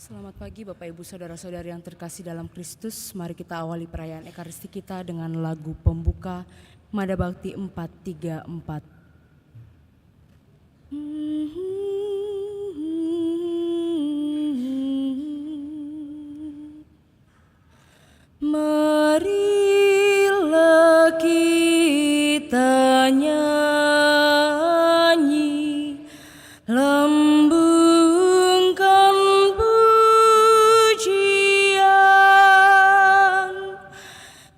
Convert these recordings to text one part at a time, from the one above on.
Selamat pagi Bapak Ibu Saudara-saudari yang terkasih dalam Kristus. Mari kita awali perayaan Ekaristi kita dengan lagu pembuka Mada Bakti 434. Marilah kita nyanyi, lambungkan pujian,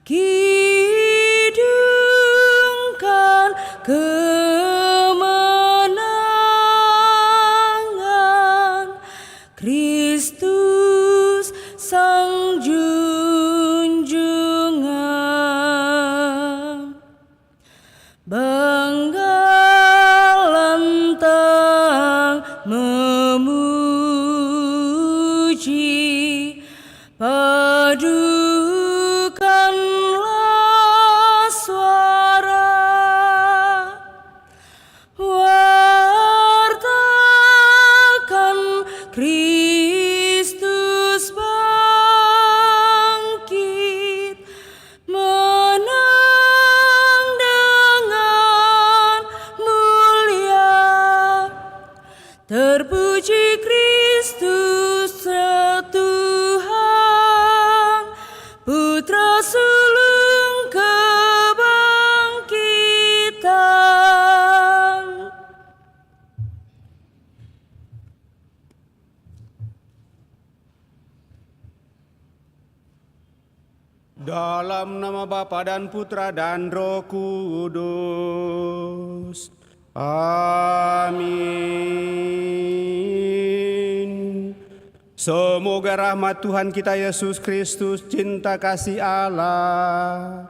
kidungkan kemenangan Kristus Sang Junjungan. Bangga lantang memuji, padukanlah suara, wartakan Kristus bangkit, menang dengan mulia. Terpuji Kristus Tuhan, Putra sulung kebangkitan. Dalam nama Bapa dan Putra dan Roh Kudus. Amin. Semoga rahmat Tuhan kita Yesus Kristus, cinta kasih Allah,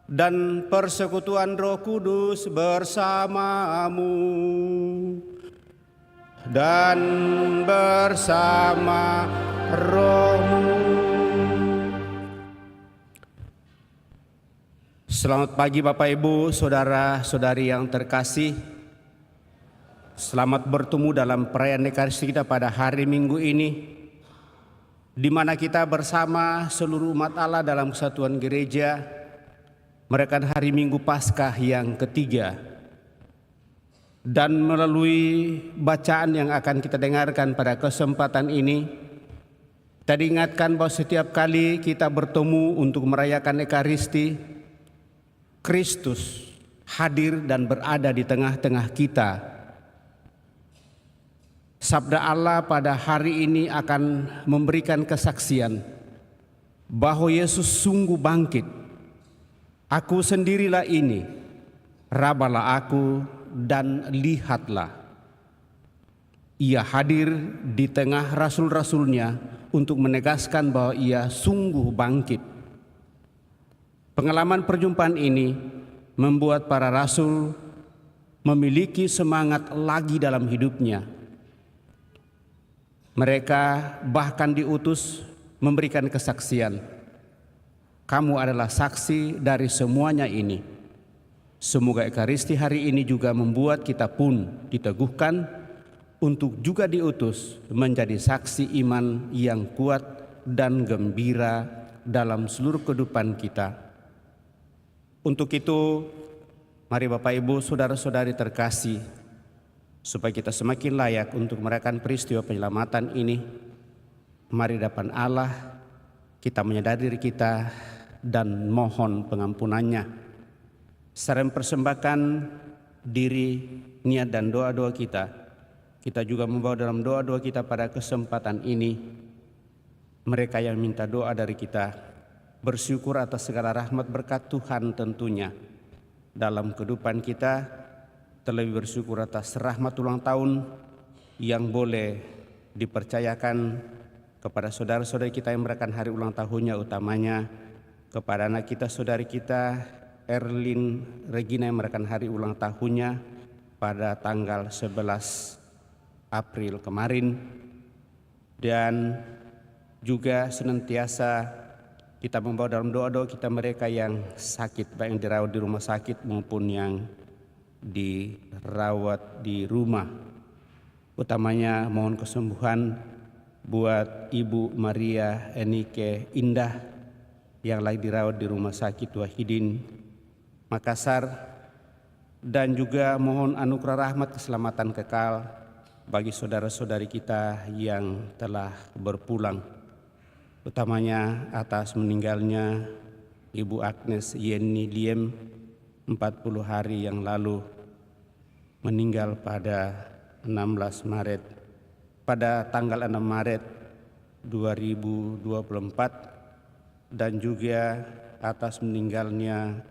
dan persekutuan Roh Kudus bersamamu dan bersama rohmu. Selamat pagi Bapak Ibu, Saudara-saudari yang terkasih. Selamat bertemu dalam perayaan Ekaristi kita pada hari Minggu ini, di mana kita bersama seluruh umat Allah dalam kesatuan gereja merayakan hari Minggu Paskah yang ketiga. Dan melalui bacaan yang akan kita dengarkan pada kesempatan ini, kita diingatkan bahwa setiap kali kita bertemu untuk merayakan Ekaristi, Kristus hadir dan berada di tengah-tengah kita. Sabda Allah pada hari ini akan memberikan kesaksian bahwa Yesus sungguh bangkit. Aku sendirilah ini, rabalah aku dan lihatlah. Ia hadir di tengah rasul-rasulnya untuk menegaskan bahwa ia sungguh bangkit. Pengalaman perjumpaan ini membuat para rasul memiliki semangat lagi dalam hidupnya. Mereka bahkan diutus memberikan kesaksian. Kamu adalah saksi dari semuanya ini. Semoga Ekaristi hari ini juga membuat kita pun diteguhkan untuk juga diutus menjadi saksi iman yang kuat dan gembira dalam seluruh kehidupan kita. Untuk itu, mari Bapak Ibu, Saudara-saudari terkasih, supaya kita semakin layak untuk merayakan peristiwa penyelamatan ini, mari depan Allah kita menyadari diri kita dan mohon pengampunannya. Serta mempersembahkan diri, niat dan doa-doa kita. Kita juga membawa dalam doa-doa kita pada kesempatan ini mereka yang minta doa dari kita, bersyukur atas segala rahmat berkat Tuhan tentunya dalam kehidupan kita, terlebih bersyukur atas rahmat ulang tahun yang boleh dipercayakan kepada saudara-saudari kita yang merayakan hari ulang tahunnya, utamanya kepada anak kita, saudari kita Erlin Regina yang merayakan hari ulang tahunnya pada tanggal 11 April kemarin. Dan juga senantiasa kita membawa dalam doa-doa kita mereka yang sakit, baik yang dirawat di rumah sakit maupun yang dirawat di rumah. Utamanya mohon kesembuhan buat Ibu Maria Enike Indah yang lagi dirawat di Rumah Sakit Wahidin Makassar, dan juga mohon anugerah rahmat keselamatan kekal bagi saudara-saudari kita yang telah berpulang, utamanya atas meninggalnya Ibu Agnes Yeni Liem 40 hari yang lalu, meninggal pada 16 Maret, pada tanggal 6 Maret 2024, dan juga atas meninggalnya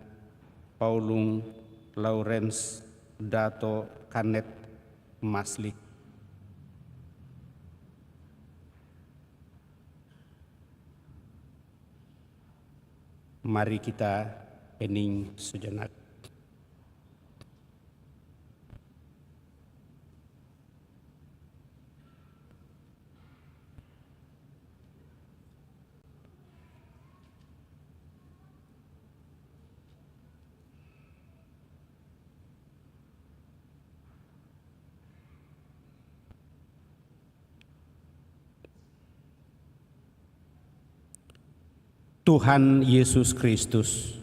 Paulung Lawrence Dato Kanet Maslik. Mari kita hening sejenak. Tuhan Yesus Kristus,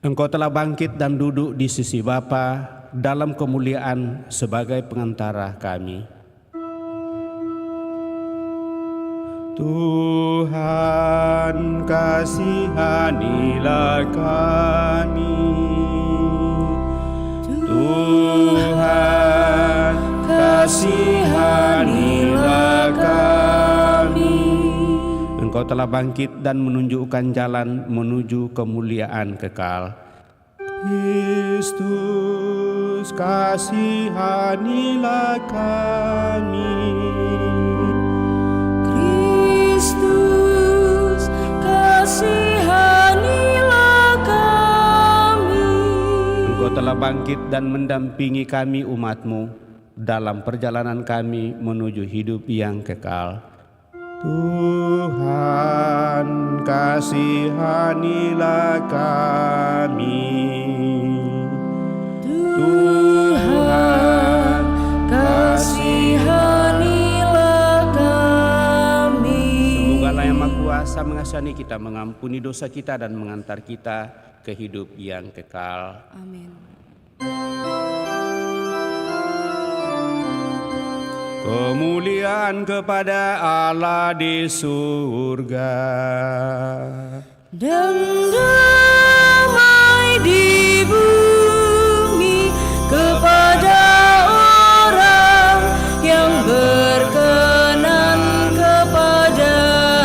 Engkau telah bangkit dan duduk di sisi Bapa dalam kemuliaan sebagai pengantara kami. Tuhan, kasihanilah kami. Tuhan, kasihanilah kami. Engkau telah bangkit dan menunjukkan jalan menuju kemuliaan kekal. Kristus, kasihanilah kami. Kristus, kasihanilah kami. Engkau telah bangkit dan mendampingi kami umat-Mu dalam perjalanan kami menuju hidup yang kekal. Tuhan, kasihanilah kami. Tuhan, kasihanilah kami. Semoga Allah yang Maha Kuasa mengasihani kita, mengampuni dosa kita, dan mengantar kita ke hidup yang kekal. Amin. Kemuliaan kepada Allah di surga Dan damai di bumi kepada orang yang berkenan kepadanya.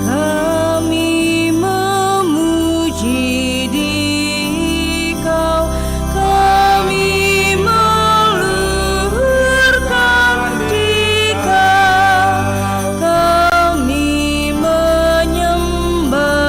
Kami memuji Dikau, kami meluhurkan Dikau, kami menyembah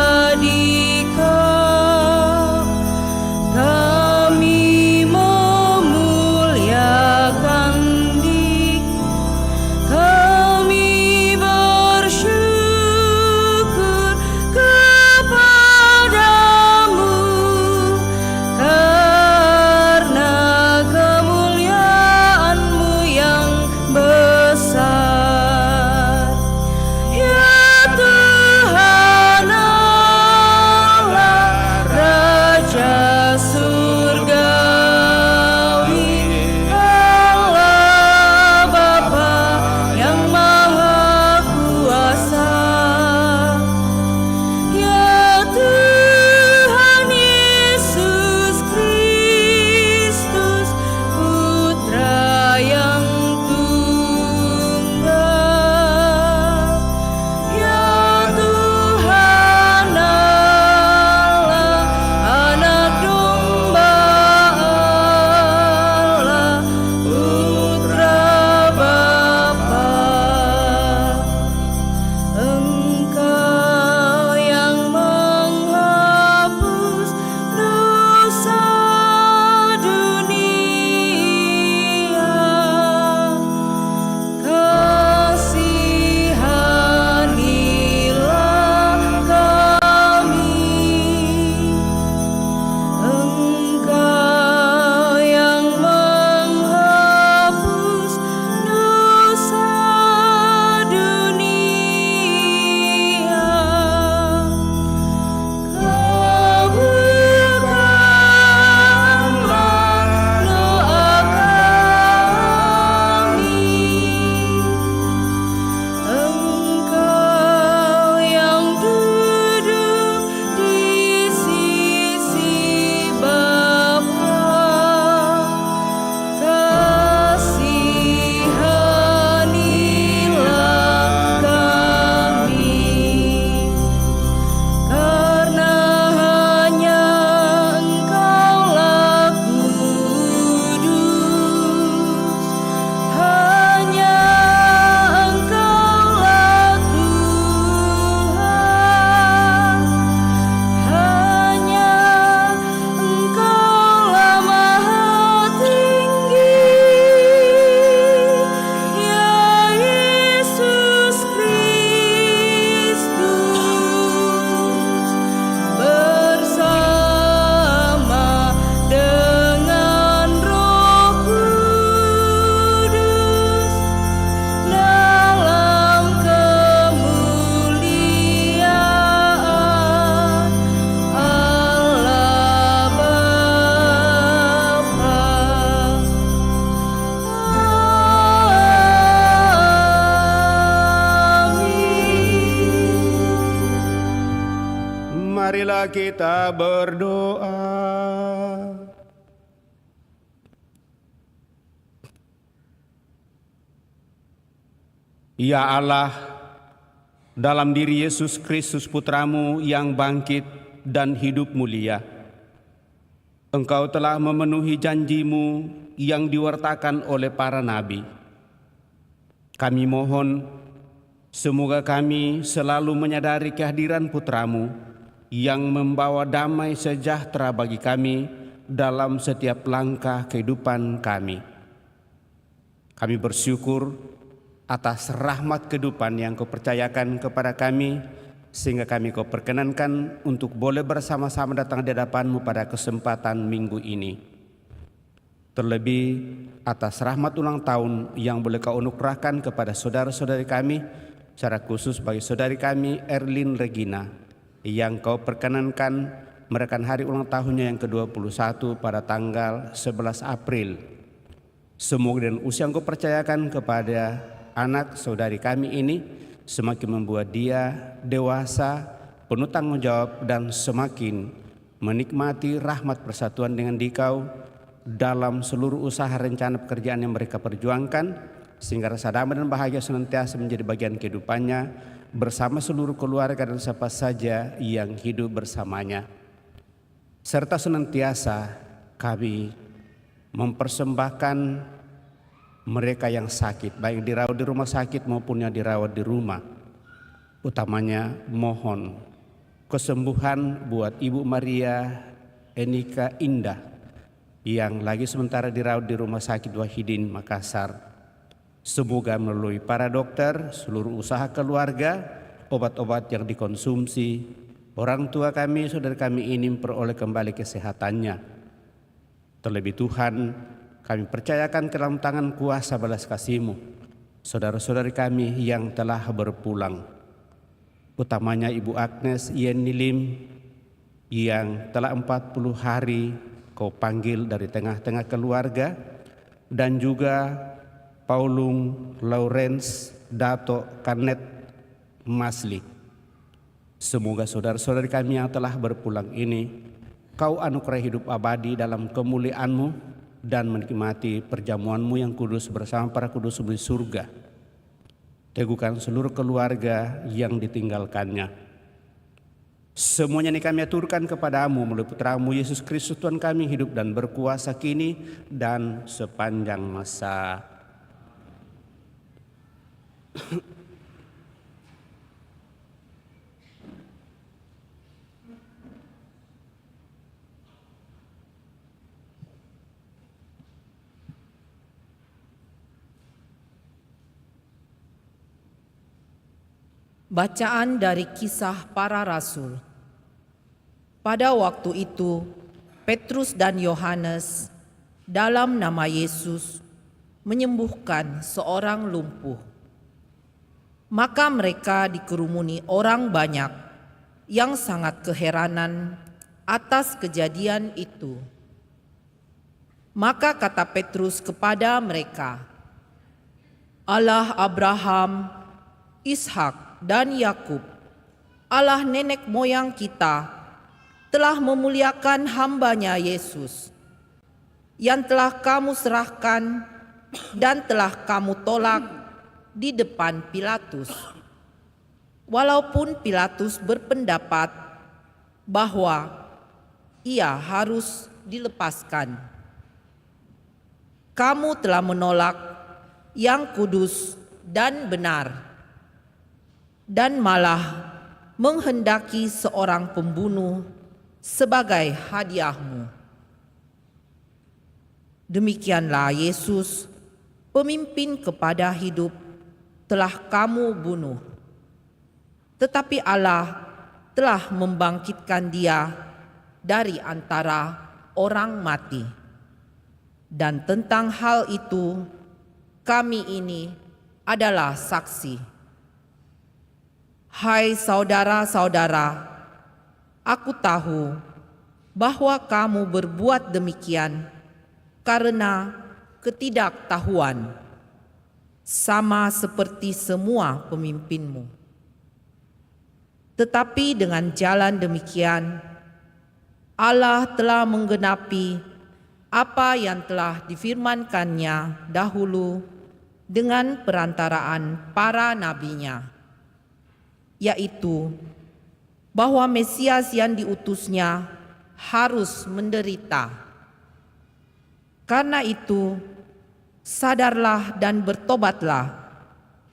Marilah kita berdoa. Ya Allah, dalam diri Yesus Kristus Putramu yang bangkit dan hidup mulia, Engkau telah memenuhi janji-Mu yang diwartakan oleh para nabi. Kami mohon, semoga kami selalu menyadari kehadiran Putramu yang membawa damai sejahtera bagi kami dalam setiap langkah kehidupan kami. Kami bersyukur atas rahmat kehidupan yang Kau percayakan kepada kami, sehingga kami Kau perkenankan untuk boleh bersama-sama datang di hadapan-Mu pada kesempatan minggu ini. Terlebih atas rahmat ulang tahun yang boleh Kau anugerahkan kepada saudara-saudari kami, secara khusus bagi saudari kami Erlin Regina, yang Kau perkenankan merayakan hari ulang tahunnya yang ke-21 pada tanggal 11 April. Semoga dengan usia yang Kau percayakan kepada anak saudari kami ini semakin membuat dia dewasa, penuh tanggung jawab, dan semakin menikmati rahmat persatuan dengan Dikau dalam seluruh usaha rencana pekerjaan yang mereka perjuangkan, sehingga rasa damai dan bahagia senantiasa menjadi bagian kehidupannya bersama seluruh keluarga dan siapa saja yang hidup bersamanya. Serta senantiasa kami mempersembahkan mereka yang sakit, baik dirawat di rumah sakit maupun yang dirawat di rumah. Utamanya mohon kesembuhan buat Ibu Maria Enika Indah yang lagi sementara dirawat di Rumah Sakit Wahidin Makassar. Semoga melalui para dokter, seluruh usaha keluarga, obat-obat yang dikonsumsi, orang tua kami, saudara kami ini memperoleh kembali kesehatannya. Terlebih Tuhan, kami percayakan ke dalam tangan kuasa belas kasih-Mu saudara-saudari kami yang telah berpulang, utamanya Ibu Agnes Yeni Lim yang telah 40 hari Kau panggil dari tengah-tengah keluarga, dan juga Paulung Lawrence Dato Kanet Masli. Semoga saudara-saudari kami yang telah berpulang ini Kau anugerah hidup abadi dalam kemuliaan-Mu dan menikmati perjamuan-Mu yang kudus bersama para kudus di surga. Teguhkan seluruh keluarga yang ditinggalkannya. Semuanya ini kami aturkan kepada-Mu melalui Putra-Mu Yesus Kristus Tuhan kami, hidup dan berkuasa kini dan sepanjang masa. Bacaan dari Kisah Para Rasul. Pada waktu itu, Petrus dan Yohanes dalam nama Yesus menyembuhkan seorang lumpuh. Maka mereka dikerumuni orang banyak yang sangat keheranan atas kejadian itu. Maka kata Petrus kepada mereka, Allah Abraham, Ishak, dan Yakub, Allah nenek moyang kita, telah memuliakan hamba-Nya Yesus, yang telah kamu serahkan dan telah kamu tolak di depan Pilatus. Walaupun Pilatus berpendapat bahwa ia harus dilepaskan. Kamu telah menolak yang kudus dan benar, dan malah menghendaki seorang pembunuh sebagai hadiah-Mu. Demikianlah Yesus, pemimpin kepada hidup, telah kamu bunuh. Tetapi Allah telah membangkitkan Dia dari antara orang mati. Dan tentang hal itu, kami ini adalah saksi. Hai saudara-saudara, aku tahu bahwa kamu berbuat demikian karena ketidaktahuan, sama seperti semua pemimpinmu. Tetapi dengan jalan demikian, Allah telah menggenapi apa yang telah difirmankannya dahulu dengan perantaraan para nabinya, yaitu bahwa Mesias yang diutusnya harus menderita. Karena itu, sadarlah dan bertobatlah,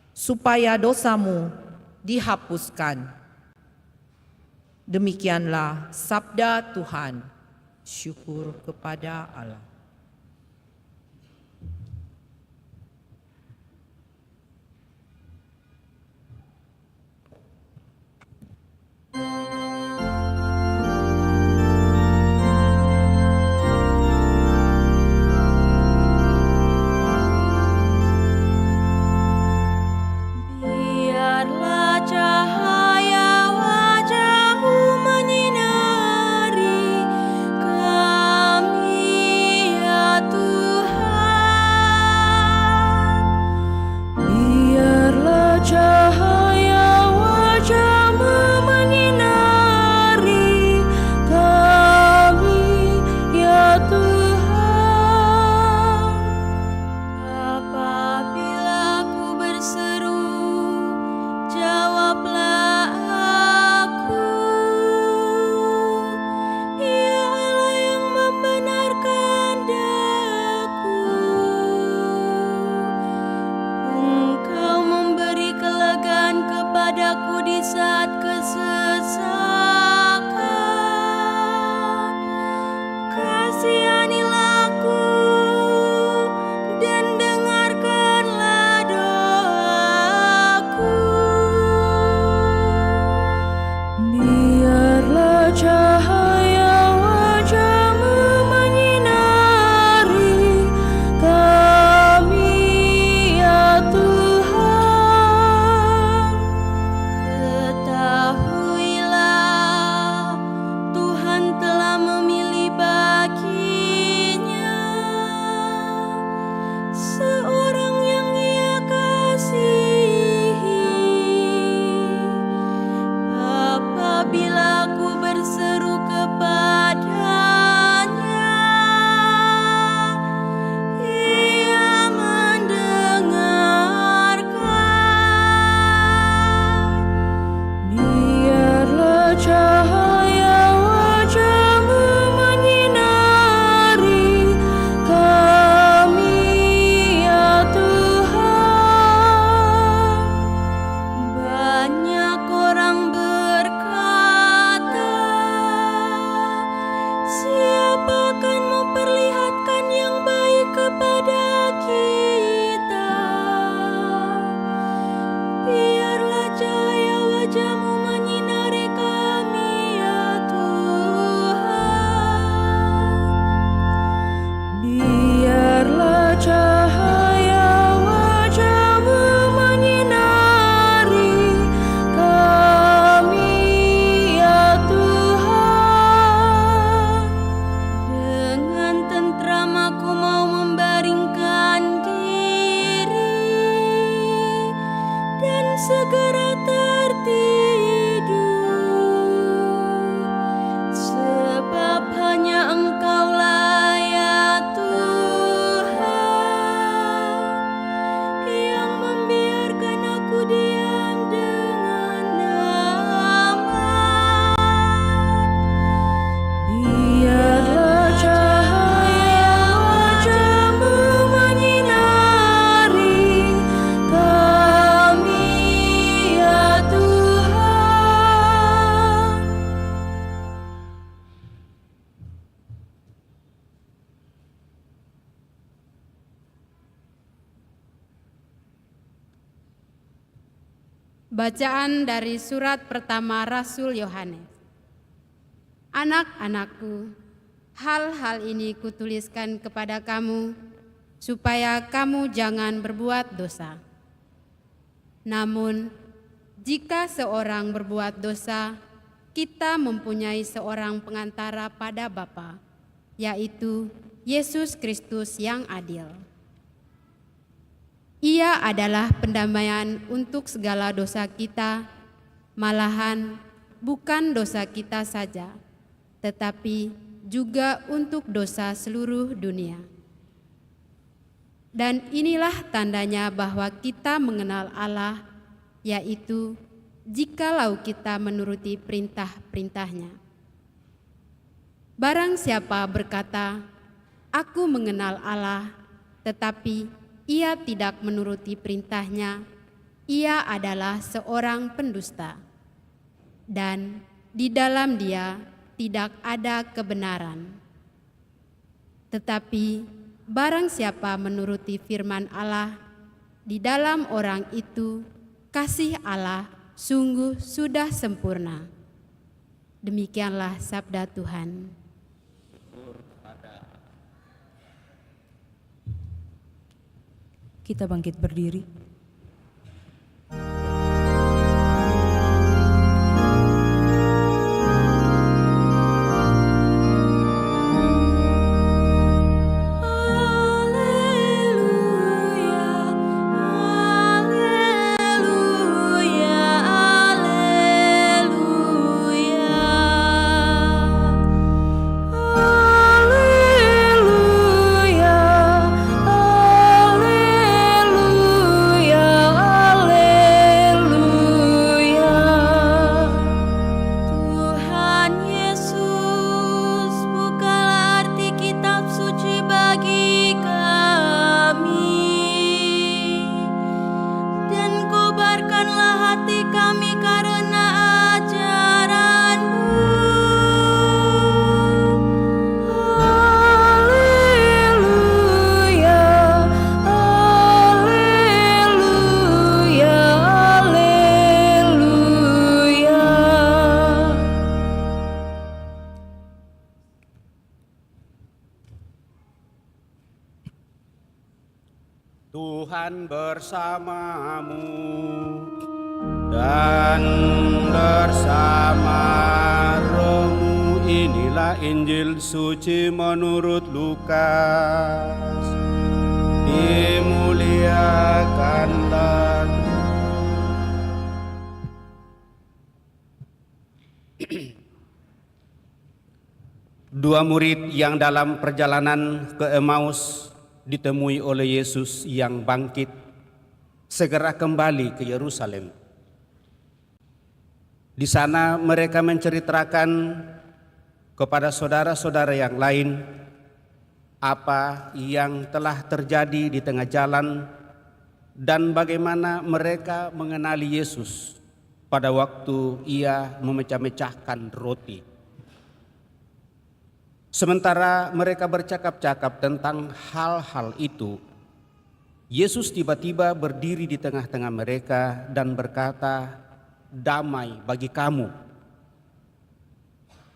supaya dosamu dihapuskan. Demikianlah sabda Tuhan. Syukur kepada Allah. Biarlah cahaya wajah-Mu menyinari kami, ya Tuhan. Biarlah cahaya wajah-Mu menyinari kami, ya Tuhan. Apabila ku berseru, jawablah aku, ya Allah yang membenarkan daku. Engkau memberi kelegaan kepadaku di saat kesesakan. Kasihanilah aku dan dengarkanlah doaku. Biarlah cahaya wajah-Mu menyinari kami, ya Tuhan. Ketahuilah, Tuhan telah memilih baginya seorang yang Ia kasihi. Apabila aku berseru kepadanya, Ia mendengarkan. Biarlah cahaya wajah-Mu menyinari kami, ya Tuhan. Banyak orang berkata, siapa akan memperlihatkan yang baik kepada kita? Biarlah cahaya wajah-Mu menyinari kami, ya Tuhan. Biarlah cahaya wajah-Mu menyinari kami, ya Tuhan. Dengan tentram aku mau membaringkan diri dan segera tertidur, sebab hanya Engkaulah, ya Tuhan, yang membiarkan aku diam dengan aman. Biarlah cahaya wajah-Mu menyinari kami, ya Tuhan. Bacaan dari surat pertama Rasul Yohanes. Anak-anakku, hal-hal ini kutuliskan kepada kamu, supaya kamu jangan berbuat dosa. Namun, jika seorang berbuat dosa, kita mempunyai seorang pengantara pada Bapa, yaitu Yesus Kristus yang adil. Ia adalah pendamaian untuk segala dosa kita, malahan bukan dosa kita saja, tetapi juga untuk dosa seluruh dunia. Dan inilah tandanya bahwa kita mengenal Allah, yaitu jikalau kita menuruti perintah-perintahnya. Barang siapa berkata, "Aku mengenal Allah," tetapi ia tidak menuruti perintahnya, ia adalah seorang pendusta, dan di dalam dia tidak ada kebenaran. Tetapi barang siapa menuruti firman Allah, di dalam orang itu kasih Allah sungguh sudah sempurna. Demikianlah sabda Tuhan. Kita bangkit berdiri. Tuhan bersamamu dan bersama rohmu. Inilah Injil suci menurut Lukas. Dimuliakanlah. Dua murid yang dalam perjalanan ke Emmaus ditemui oleh Yesus yang bangkit, segera kembali ke Yerusalem. Di sana mereka menceritakan kepada saudara-saudara yang lain apa yang telah terjadi di tengah jalan dan bagaimana mereka mengenali Yesus pada waktu ia memecah-mecahkan roti. Sementara mereka bercakap-cakap tentang hal-hal itu, Yesus tiba-tiba berdiri di tengah-tengah mereka dan berkata, "Damai bagi kamu."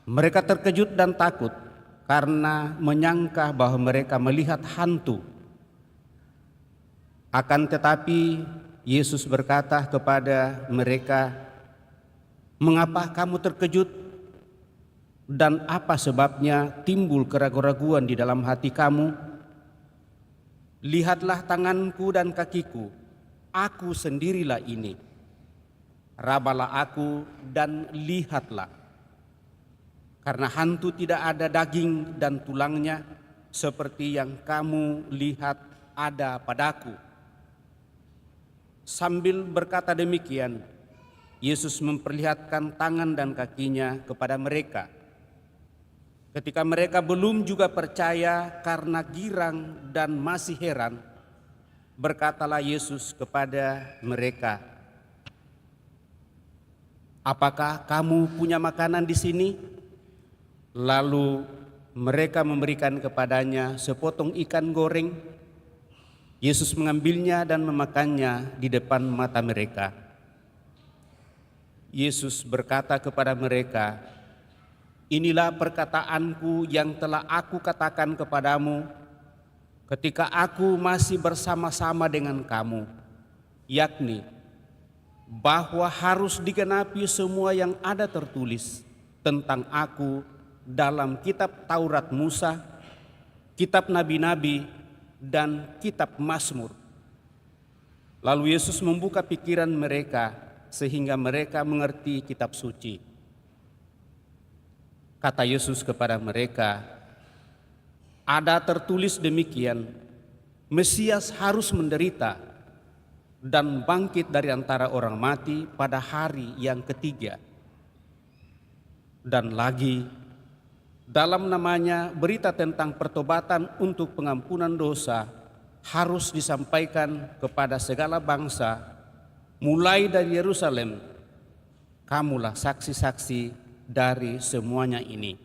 Mereka terkejut dan takut karena menyangka bahwa mereka melihat hantu. Akan tetapi Yesus berkata kepada mereka, "Mengapa kamu terkejut? Dan apa sebabnya timbul keraguan-raguan di dalam hati kamu? Lihatlah tanganku dan kakiku, aku sendirilah ini. Rabalah aku dan lihatlah. Karena hantu tidak ada daging dan tulangnya seperti yang kamu lihat ada padaku." Sambil berkata demikian, Yesus memperlihatkan tangan dan kakinya kepada mereka. Ketika mereka belum juga percaya karena girang dan masih heran, berkatalah Yesus kepada mereka, "Apakah kamu punya makanan di sini?" Lalu mereka memberikan kepadanya sepotong ikan goreng. Yesus mengambilnya dan memakannya di depan mata mereka. Yesus berkata kepada mereka, "Inilah perkataanku yang telah aku katakan kepadamu ketika aku masih bersama-sama dengan kamu, yakni bahwa harus digenapi semua yang ada tertulis tentang aku dalam kitab Taurat Musa, kitab Nabi-Nabi, dan kitab Mazmur." Lalu Yesus membuka pikiran mereka sehingga mereka mengerti kitab suci. Kata Yesus kepada mereka, ada tertulis demikian, Mesias harus menderita dan bangkit dari antara orang mati pada hari yang ketiga. Dan lagi, dalam namanya berita tentang pertobatan untuk pengampunan dosa harus disampaikan kepada segala bangsa, mulai dari Yerusalem. Kamulah saksi-saksi dari semuanya ini.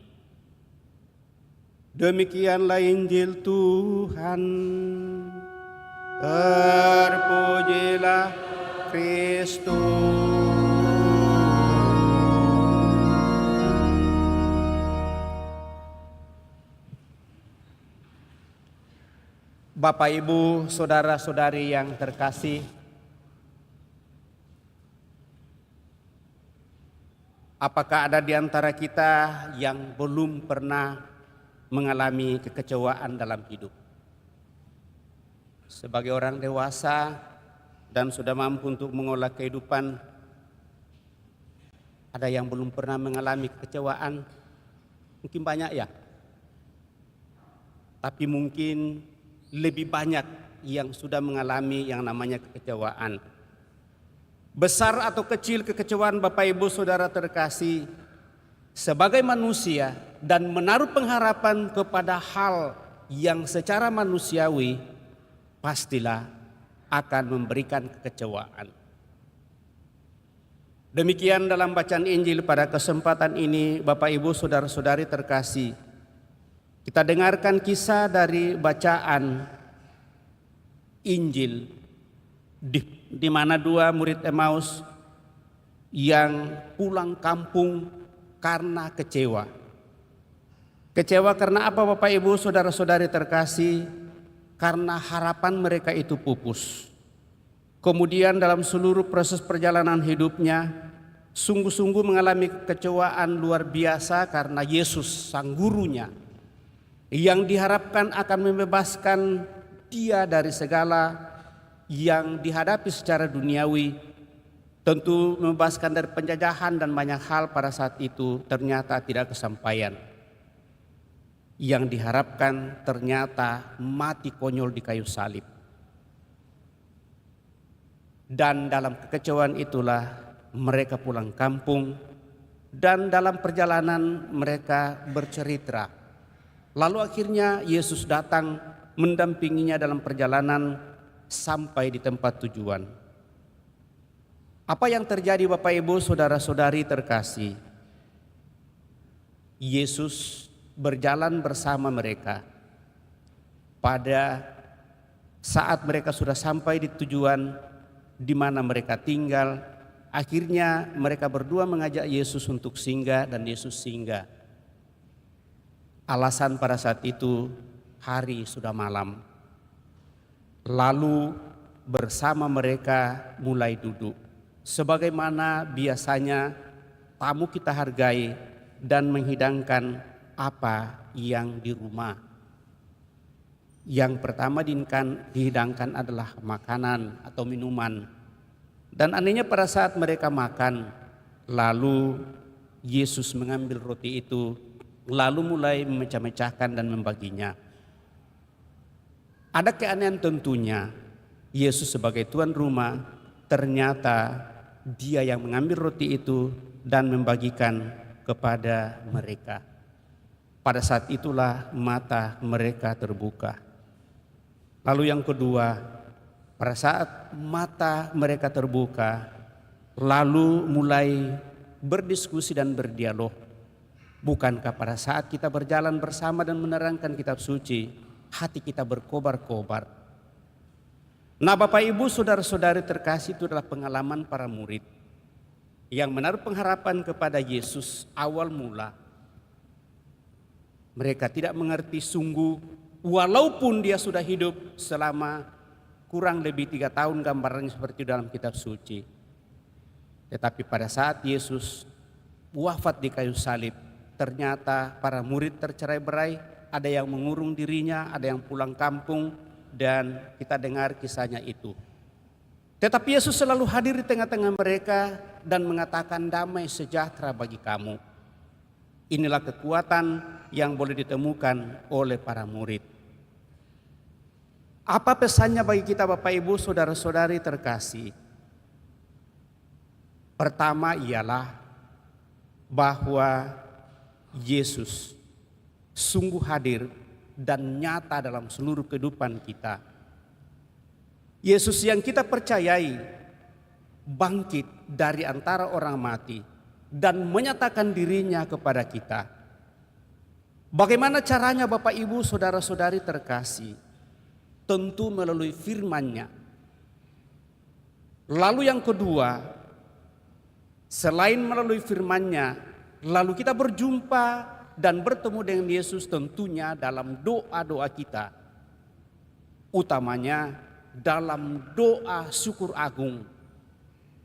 Demikianlah Injil Tuhan. Terpujilah Kristus. Bapak, Ibu, saudara-saudari yang terkasih, apakah ada di antara kita yang belum pernah mengalami kekecewaan dalam hidup? Sebagai orang dewasa dan sudah mampu untuk mengolah kehidupan, ada yang belum pernah mengalami kekecewaan? Mungkin banyak ya, tapi mungkin lebih banyak yang sudah mengalami yang namanya kekecewaan. Besar atau kecil kekecewaan Bapak Ibu Saudara terkasih, sebagai manusia dan menaruh pengharapan kepada hal yang secara manusiawi, pastilah akan memberikan kekecewaan. Demikian dalam bacaan Injil pada kesempatan ini, Bapak Ibu Saudara-saudari terkasih, kita dengarkan kisah dari bacaan Injil di mana dua murid Emmaus yang pulang kampung karena kecewa. Kecewa karena apa Bapak Ibu Saudara-saudari terkasih? Karena harapan mereka itu pupus. Kemudian dalam seluruh proses perjalanan hidupnya sungguh-sungguh mengalami kekecewaan luar biasa karena Yesus sang gurunya yang diharapkan akan membebaskan dia dari segala yang dihadapi secara duniawi, tentu membebaskan dari penjajahan dan banyak hal pada saat itu ternyata tidak kesampaian. Yang diharapkan ternyata mati konyol di kayu salib. Dan dalam kekecewaan itulah mereka pulang kampung, dan dalam perjalanan mereka bercerita. Lalu akhirnya Yesus datang mendampinginya dalam perjalanan sampai di tempat tujuan. Apa yang terjadi Bapak Ibu Saudara-saudari terkasih? Yesus berjalan bersama mereka. Pada saat mereka sudah sampai di tujuan di mana mereka tinggal, akhirnya mereka berdua mengajak Yesus untuk singgah dan Yesus singgah. Alasan pada saat itu hari sudah malam. Lalu bersama mereka mulai duduk. Sebagaimana biasanya tamu kita hargai dan menghidangkan apa yang di rumah. Yang pertama dihidangkan adalah makanan atau minuman. Dan anehnya pada saat mereka makan, lalu Yesus mengambil roti itu, lalu mulai memecah-mecahkan dan membaginya. Ada keanehan tentunya, Yesus sebagai tuan rumah ternyata dia yang mengambil roti itu dan membagikan kepada mereka. Pada saat itulah mata mereka terbuka. Lalu yang kedua, pada saat mata mereka terbuka, lalu mulai berdiskusi dan berdialog. Bukankah pada saat kita berjalan bersama dan menerangkan kitab suci, hati kita berkobar-kobar? Nah Bapak Ibu Saudara-saudari terkasih, itu adalah pengalaman para murid yang menaruh pengharapan kepada Yesus awal mula. Mereka tidak mengerti sungguh, walaupun dia sudah hidup selama kurang lebih 3 tahun gambarannya seperti dalam kitab suci. Tetapi pada saat Yesus wafat di kayu salib, ternyata para murid tercerai-berai, ada yang mengurung dirinya, ada yang pulang kampung, dan kita dengar kisahnya itu. Tetapi Yesus selalu hadir di tengah-tengah mereka dan mengatakan damai sejahtera bagi kamu. Inilah kekuatan yang boleh ditemukan oleh para murid. Apa pesannya bagi kita Bapak Ibu saudara-saudari terkasih? Pertama ialah bahwa Yesus sungguh hadir dan nyata dalam seluruh kehidupan kita. Yesus yang kita percayai bangkit dari antara orang mati dan menyatakan dirinya kepada kita. Bagaimana caranya Bapak Ibu saudara-saudari terkasih? Tentu melalui firman-Nya. Lalu yang kedua, selain melalui firman-Nya, lalu kita berjumpa dan bertemu dengan Yesus tentunya dalam doa-doa kita. Utamanya dalam doa syukur agung,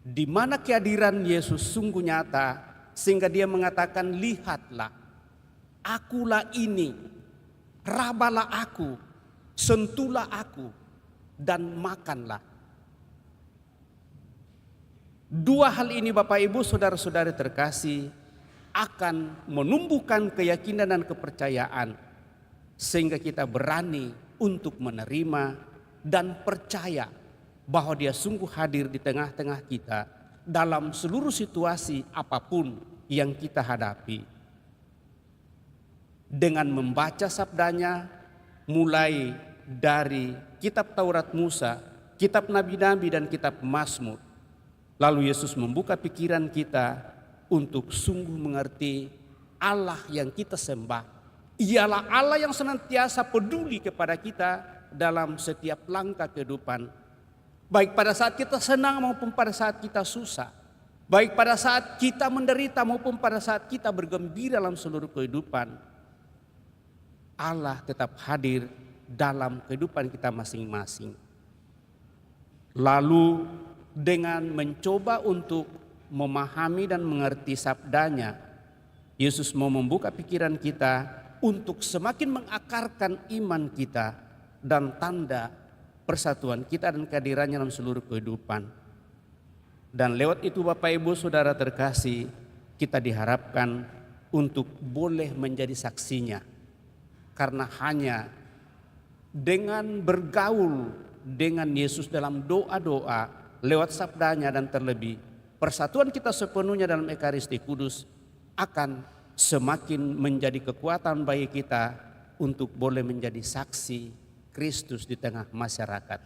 di mana kehadiran Yesus sungguh nyata sehingga Dia mengatakan, lihatlah, akulah ini, rabalah aku, sentuhlah aku, dan makanlah. Dua hal ini Bapak Ibu saudara-saudari terkasih akan menumbuhkan keyakinan dan kepercayaan sehingga kita berani untuk menerima dan percaya bahwa Dia sungguh hadir di tengah-tengah kita dalam seluruh situasi apapun yang kita hadapi. Dengan membaca sabdanya, mulai dari kitab Taurat Musa, kitab Nabi-Nabi dan kitab Mazmur, lalu Yesus membuka pikiran kita untuk sungguh mengerti Allah yang kita sembah. Ialah Allah yang senantiasa peduli kepada kita dalam setiap langkah kehidupan. Baik pada saat kita senang maupun pada saat kita susah. Baik pada saat kita menderita maupun pada saat kita bergembira dalam seluruh kehidupan. Allah tetap hadir dalam kehidupan kita masing-masing. Lalu dengan mencoba untuk memahami dan mengerti sabdanya, Yesus mau membuka pikiran kita untuk semakin mengakarkan iman kita dan tanda persatuan kita dan kehadirannya dalam seluruh kehidupan. Dan lewat itu Bapak Ibu Saudara terkasih, kita diharapkan untuk boleh menjadi saksinya. Karena hanya dengan bergaul dengan Yesus dalam doa-doa, lewat sabdanya dan terlebih persatuan kita sepenuhnya dalam Ekaristi Kudus akan semakin menjadi kekuatan bagi kita untuk boleh menjadi saksi Kristus di tengah masyarakat.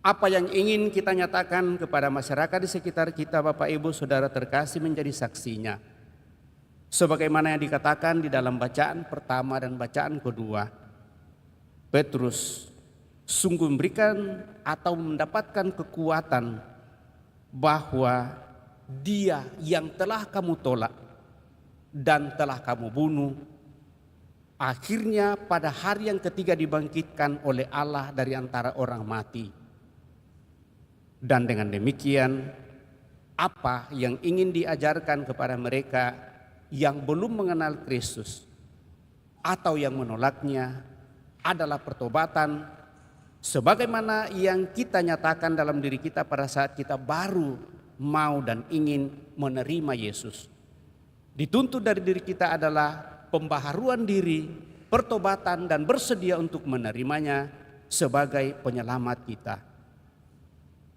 Apa yang ingin kita nyatakan kepada masyarakat di sekitar kita Bapak Ibu Saudara terkasih menjadi saksinya. Sebagaimana yang dikatakan di dalam bacaan pertama dan bacaan kedua, Petrus sungguh memberikan atau mendapatkan kekuatan bahwa Dia yang telah kamu tolak dan telah kamu bunuh, akhirnya pada hari yang ketiga dibangkitkan oleh Allah dari antara orang mati. Dan dengan demikian, apa yang ingin diajarkan kepada mereka yang belum mengenal Kristus atau yang menolaknya adalah pertobatan sebagaimana yang kita nyatakan dalam diri kita pada saat kita baru mau dan ingin menerima Yesus. Dituntut dari diri kita adalah pembaharuan diri, pertobatan dan bersedia untuk menerimanya sebagai penyelamat kita.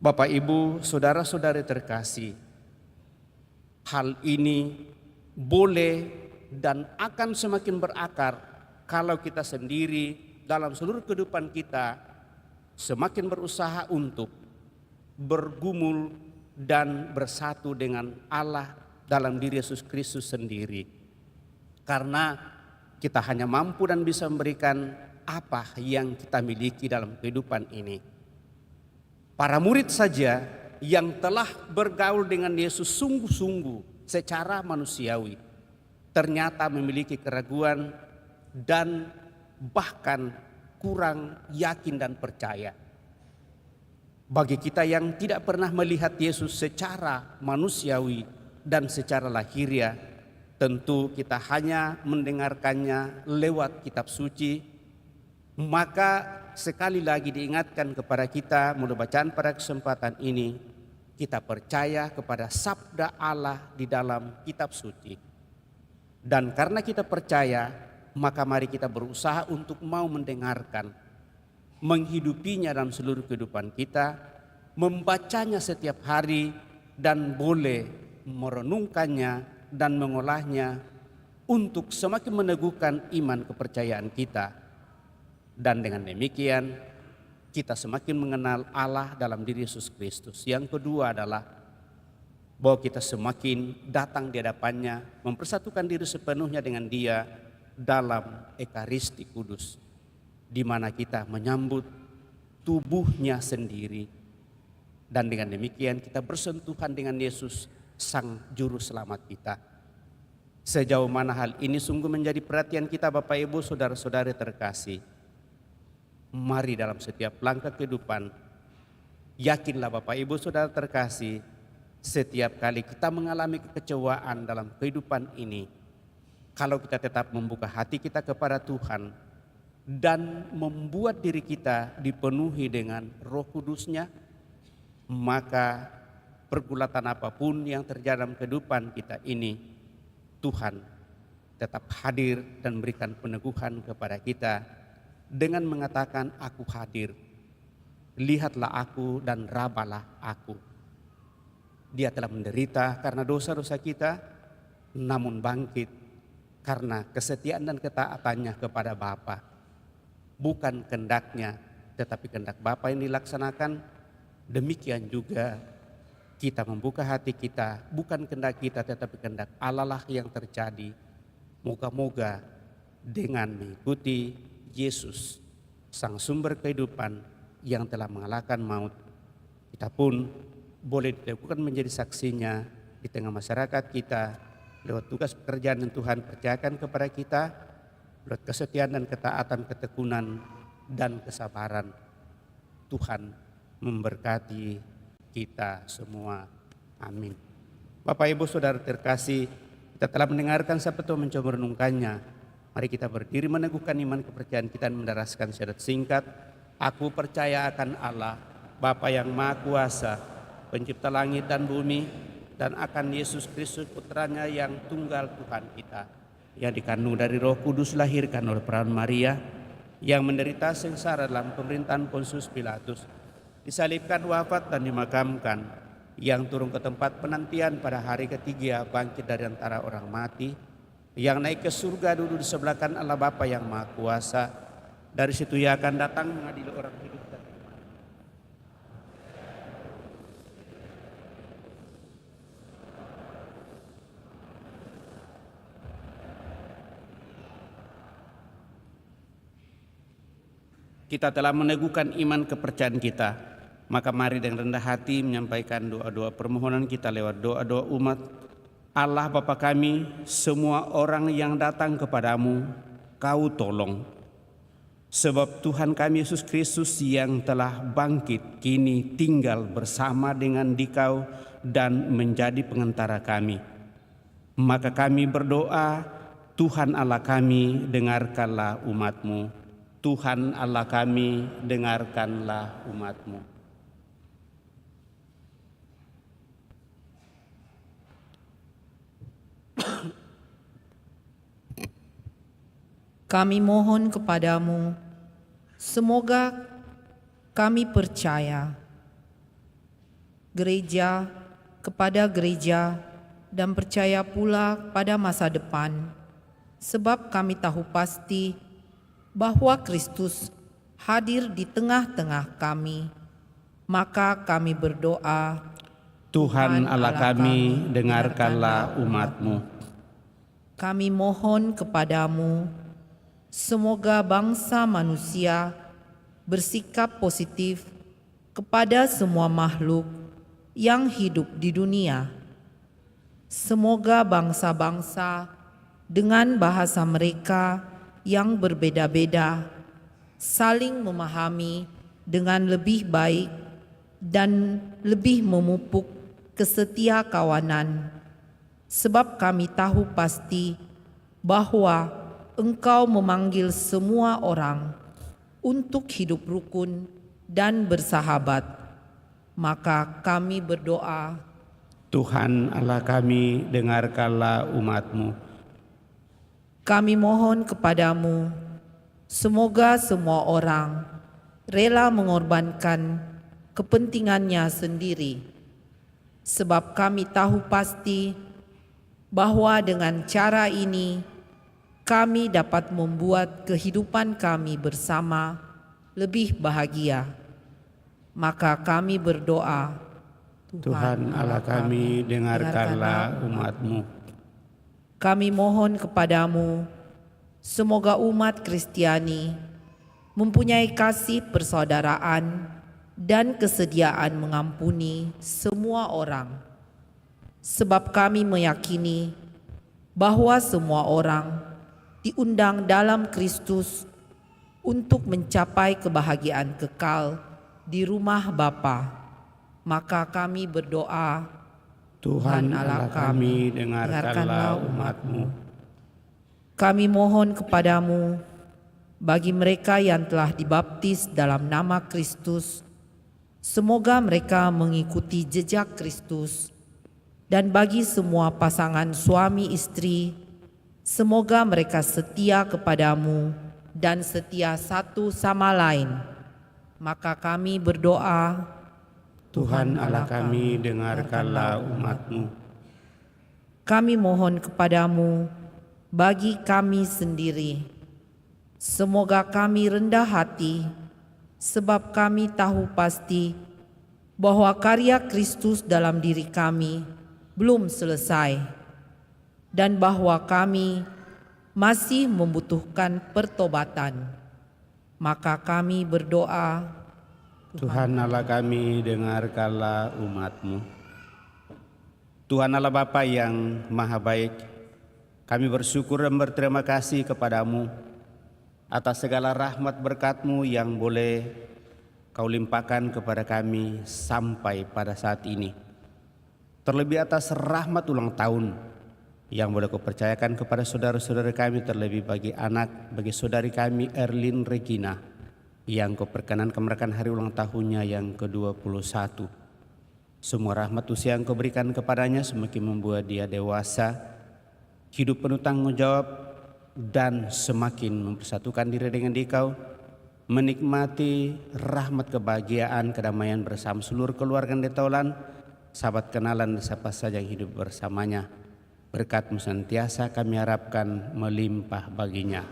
Bapak Ibu, saudara-saudari terkasih, hal ini boleh dan akan semakin berakar kalau kita sendiri dalam seluruh kehidupan kita semakin berusaha untuk bergumul dan bersatu dengan Allah dalam diri Yesus Kristus sendiri. Karena kita hanya mampu dan bisa memberikan apa yang kita miliki dalam kehidupan ini. Para murid saja yang telah bergaul dengan Yesus sungguh-sungguh secara manusiawi ternyata memiliki keraguan dan bahkan kurang yakin dan percaya. Bagi kita yang tidak pernah melihat Yesus secara manusiawi dan secara lahiriah, tentu kita hanya mendengarkannya lewat kitab suci. Maka sekali lagi diingatkan kepada kita melalui bacaan pada kesempatan ini, kita percaya kepada sabda Allah di dalam kitab suci. Dan karena kita percaya, maka mari kita berusaha untuk mau mendengarkan, menghidupinya dalam seluruh kehidupan kita, membacanya setiap hari, dan boleh merenungkannya dan mengolahnya untuk semakin meneguhkan iman kepercayaan kita. Dan dengan demikian kita semakin mengenal Allah dalam diri Yesus Kristus. Yang kedua adalah bahwa kita semakin datang di hadapannya, mempersatukan diri sepenuhnya dengan Dia dalam Ekaristi Kudus, di mana kita menyambut tubuhnya sendiri. Dan dengan demikian kita bersentuhan dengan Yesus, Sang Juru Selamat kita. Sejauh mana hal ini sungguh menjadi perhatian kita, Bapak Ibu saudara-saudari terkasih. Mari dalam setiap langkah kehidupan, yakinlah Bapak Ibu saudara terkasih, setiap kali kita mengalami kekecewaan dalam kehidupan ini, kalau kita tetap membuka hati kita kepada Tuhan dan membuat diri kita dipenuhi dengan Roh Kudus-Nya, maka pergulatan apapun yang terjadi dalam kehidupan kita ini, Tuhan tetap hadir dan memberikan peneguhan kepada kita dengan mengatakan, aku hadir, lihatlah aku dan rabalah aku. Dia telah menderita karena dosa-dosa kita, namun bangkit karena kesetiaan dan ketaatannya kepada Bapa. Bukan kehendaknya, tetapi kehendak Bapa yang dilaksanakan. Demikian juga kita membuka hati kita, bukan kehendak kita tetapi kehendak Allah lah yang terjadi. Moga-moga dengan mengikuti Yesus, Sang Sumber kehidupan yang telah mengalahkan maut, kita pun boleh dilakukan menjadi saksinya di tengah masyarakat kita lewat tugas pekerjaan yang Tuhan percayakan kepada kita, lewat kesetiaan dan ketaatan, ketekunan dan kesabaran. Tuhan memberkati kita semua. Amin. Bapak Ibu saudara terkasih, kita telah mendengarkan sabda mencoba merenungkannya. Mari kita berdiri meneguhkan iman kepercayaan kita dan mendaraskan syahadat singkat. Aku percaya akan Allah, Bapa yang Maha Kuasa, Pencipta langit dan bumi, dan akan Yesus Kristus Putranya yang tunggal Tuhan kita, yang dikandung dari Roh Kudus, lahirkan oleh perawan Maria, yang menderita sengsara dalam pemerintahan Pontius Pilatus, disalibkan, wafat dan dimakamkan, yang turun ke tempat penantian pada hari ketiga, bangkit dari antara orang mati, yang naik ke surga, duduk di sebelah kanan Allah Bapa yang Maha Kuasa. Dari situ ia akan datang mengadili orang hidup dan mati. Kita telah meneguhkan iman kepercayaan kita, maka mari dengan rendah hati menyampaikan doa-doa permohonan kita lewat doa-doa umat. Allah Bapa kami, semua orang yang datang kepadamu, Kau tolong. Sebab Tuhan kami Yesus Kristus yang telah bangkit, kini tinggal bersama dengan Dikau dan menjadi pengantara kami. Maka kami berdoa, Tuhan Allah kami, dengarkanlah umat-Mu. Tuhan Allah kami, dengarkanlah umat-Mu. Kami mohon kepadamu, semoga kami percaya gereja kepada gereja dan percaya pula pada masa depan, sebab kami tahu pasti bahwa Kristus hadir di tengah-tengah kami. Maka kami berdoa, Tuhan Allah kami, dengarkanlah umat-Mu. Kami mohon kepadamu, semoga bangsa manusia bersikap positif kepada semua makhluk yang hidup di dunia. Semoga bangsa-bangsa dengan bahasa mereka yang berbeda-beda saling memahami dengan lebih baik dan lebih memupuk kesetia kawanan. Sebab kami tahu pasti bahwa Engkau memanggil semua orang untuk hidup rukun dan bersahabat. Maka kami berdoa, Tuhan Allah kami, dengarkanlah umat-Mu. Kami mohon kepadamu, semoga semua orang rela mengorbankan kepentingannya sendiri, sebab kami tahu pasti bahwa dengan cara ini kami dapat membuat kehidupan kami bersama lebih bahagia. Maka kami berdoa, Tuhan Allah kami, dengarkanlah umat-Mu. Kami mohon kepadamu, semoga umat Kristiani mempunyai kasih persaudaraan dan kesediaan mengampuni semua orang. Sebab kami meyakini bahwa semua orang diundang dalam Kristus untuk mencapai kebahagiaan kekal di rumah Bapa. Maka kami berdoa, Tuhan Allah kami, dengarkanlah umat-Mu. Kami mohon kepadamu, bagi mereka yang telah dibaptis dalam nama Kristus, semoga mereka mengikuti jejak Kristus. Dan bagi semua pasangan suami istri, semoga mereka setia kepadamu dan setia satu sama lain. Maka kami berdoa, Tuhan Allah kami, dengarkanlah umat-Mu. Kami mohon kepadamu, bagi kami sendiri, semoga kami rendah hati, sebab kami tahu pasti bahwa karya Kristus dalam diri kami belum selesai, dan bahwa kami masih membutuhkan pertobatan. Maka kami berdoa, Tuhan Allah kami, dengarkanlah umat-Mu. Tuhan Allah Bapa yang maha baik, kami bersyukur dan berterima kasih kepadamu atas segala rahmat berkat-Mu yang boleh Kau limpahkan kepada kami sampai pada saat ini. Terlebih atas rahmat ulang tahun yang boleh Kau percayakan kepada saudara-saudara kami, terlebih bagi saudari kami Erlin Regina yang Kau perkenankan merayakan hari ulang tahunnya yang ke-21. Semua rahmat usia yang Kau berikan kepadanya semakin membuat dia dewasa, hidup penuh tanggung jawab, dan semakin mempersatukan diri dengan Dikau, menikmati rahmat kebahagiaan, kedamaian bersama seluruh keluarga Detaulan, sahabat kenalan, dan siapa saja yang hidup bersamanya. Berkat-Mu senantiasa kami harapkan melimpah baginya.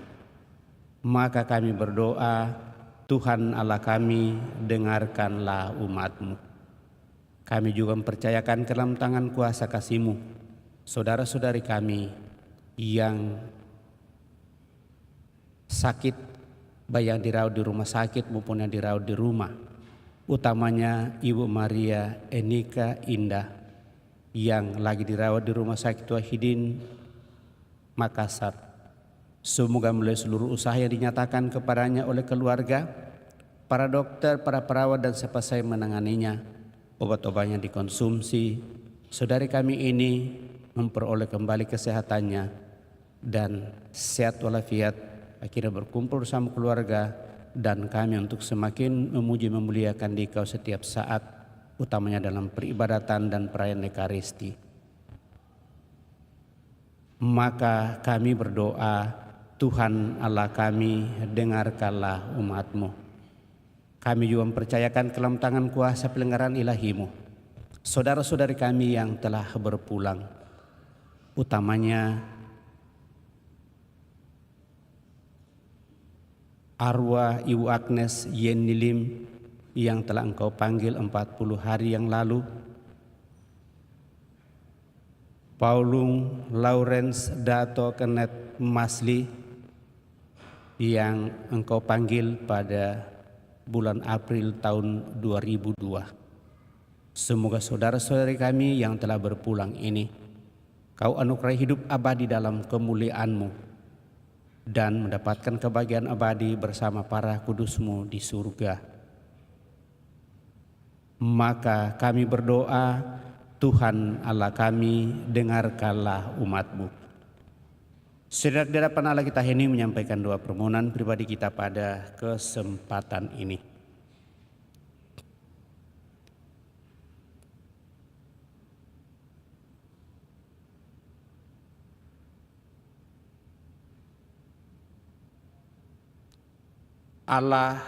Maka kami berdoa, Tuhan Allah kami, dengarkanlah umat-Mu. Kami juga mempercayakan ke dalam tangan kuasa kasih-Mu saudara-saudari kami yang sakit, baik yang dirawat di rumah sakit maupun yang dirawat di rumah. Utamanya Ibu Maria Enika Indah yang lagi dirawat di Rumah Sakit Wahidin Makassar. Semoga melalui seluruh usaha yang dinyatakan kepadanya oleh keluarga, para dokter, para perawat, dan siapa saja menanganinya, obat-obatnya dikonsumsi, saudari kami ini memperoleh kembali kesehatannya dan sehat walafiat, akhirnya berkumpul bersama keluarga dan kami untuk semakin memuji memuliakan Dikau setiap saat, utamanya dalam peribadatan dan perayaan Ekaristi. Maka kami berdoa, Tuhan Allah kami, dengarkanlah umat-Mu. Kami juga mempercayakan ke dalam tangan kuasa pelenggaran ilahi-Mu saudara-saudari kami yang telah berpulang, utamanya arwah Ibu Agnes Yenilim yang telah Engkau panggil 40 hari yang lalu, Paulung Lawrence Dato Kenet Masli yang Engkau panggil pada bulan April tahun 2002. Semoga saudara-saudari kami yang telah berpulang ini Kau anugerai hidup abadi dalam kemuliaan-Mu dan mendapatkan kebahagiaan abadi bersama para kudus-Mu di surga. Maka kami berdoa, Tuhan Allah kami, dengarkanlah umat-Mu. Sedang di hadapan Allah kita ini menyampaikan doa permohonan pribadi kita pada kesempatan ini. Allah,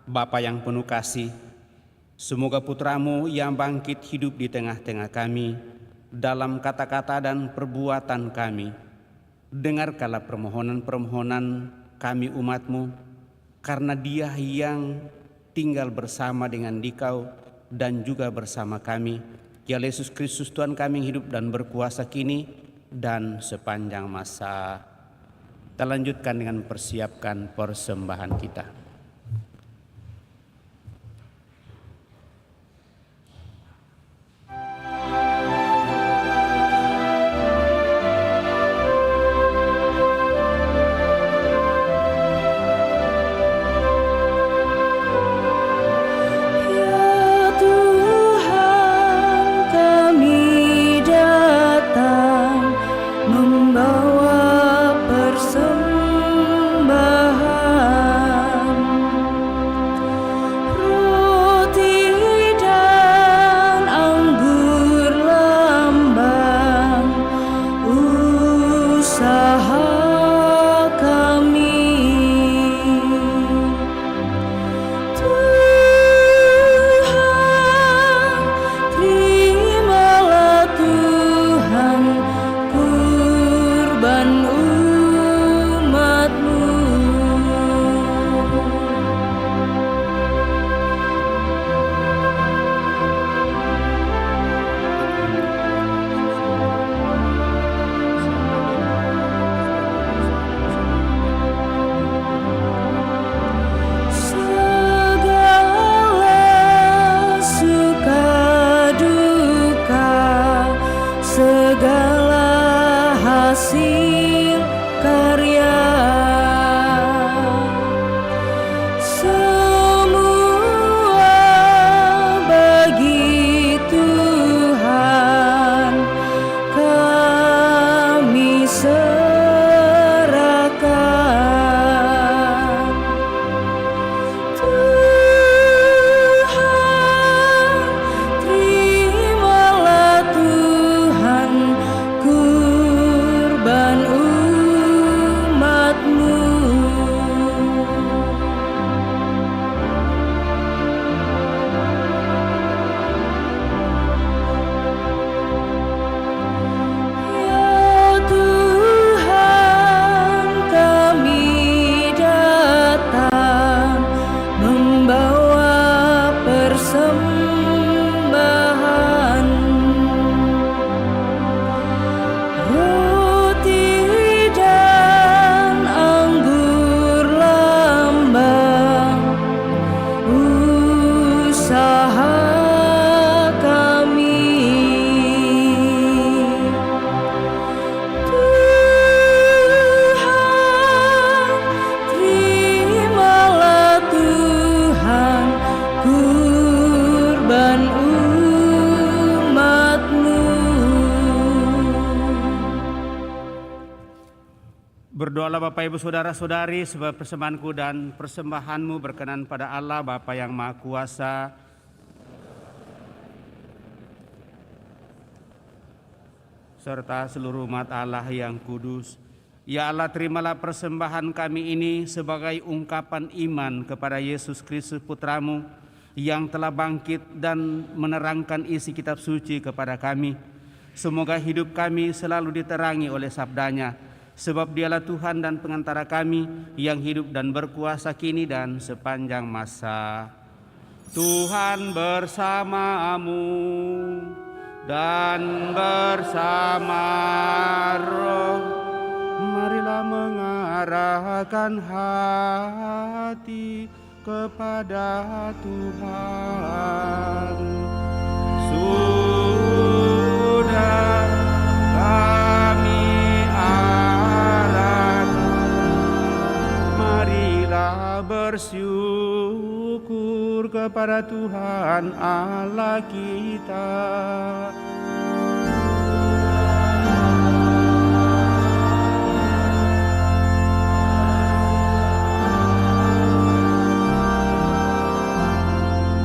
Bapa yang penuh kasih, semoga Putra-Mu yang bangkit hidup di tengah-tengah kami, dalam kata-kata dan perbuatan kami. Dengarkanlah permohonan-permohonan kami umat-Mu, karena Dia yang tinggal bersama dengan Dikau dan juga bersama kami, ya Yesus Kristus Tuhan kami hidup dan berkuasa kini dan sepanjang masa. Kita lanjutkan dengan mempersiapkan persembahan kita. Berdoalah Bapak Ibu Saudara-saudari, sebab persembahanku dan persembahanmu berkenan pada Allah Bapa yang Maha Kuasa, serta seluruh umat Allah yang kudus. Ya Allah, terimalah persembahan kami ini sebagai ungkapan iman kepada Yesus Kristus Putra-Mu yang telah bangkit dan menerangkan isi kitab suci kepada kami. Semoga hidup kami selalu diterangi oleh sabdanya, sebab Dialah Tuhan dan pengantara kami yang hidup dan berkuasa kini dan sepanjang masa. Tuhan bersamamu dan bersama roh. Marilah mengarahkan hati kepada Tuhan. Sudah kami marilah bersyukur kepada Tuhan Allah kita.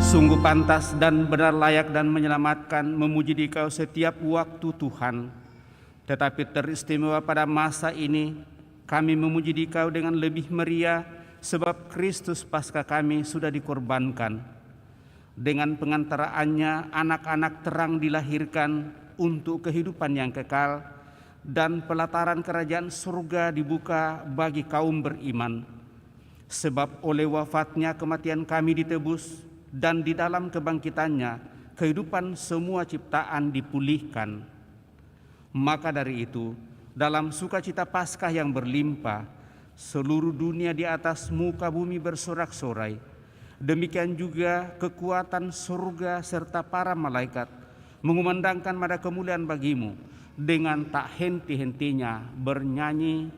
Sungguh pantas dan benar layak dan menyelamatkan memuji Dikau setiap waktu Tuhan. Tetapi teristimewa pada masa ini kami memuji Dikau dengan lebih meriah, sebab Kristus Paskah kami sudah dikorbankan. Dengan pengantaraannya anak-anak terang dilahirkan untuk kehidupan yang kekal, dan pelataran kerajaan surga dibuka bagi kaum beriman. Sebab oleh wafatnya kematian kami ditebus, dan di dalam kebangkitannya kehidupan semua ciptaan dipulihkan. Maka dari itu, dalam sukacita Paskah yang berlimpah, seluruh dunia di atas muka bumi bersorak-sorai. Demikian juga kekuatan surga serta para malaikat mengumandangkan pada kemuliaan bagimu dengan tak henti-hentinya bernyanyi,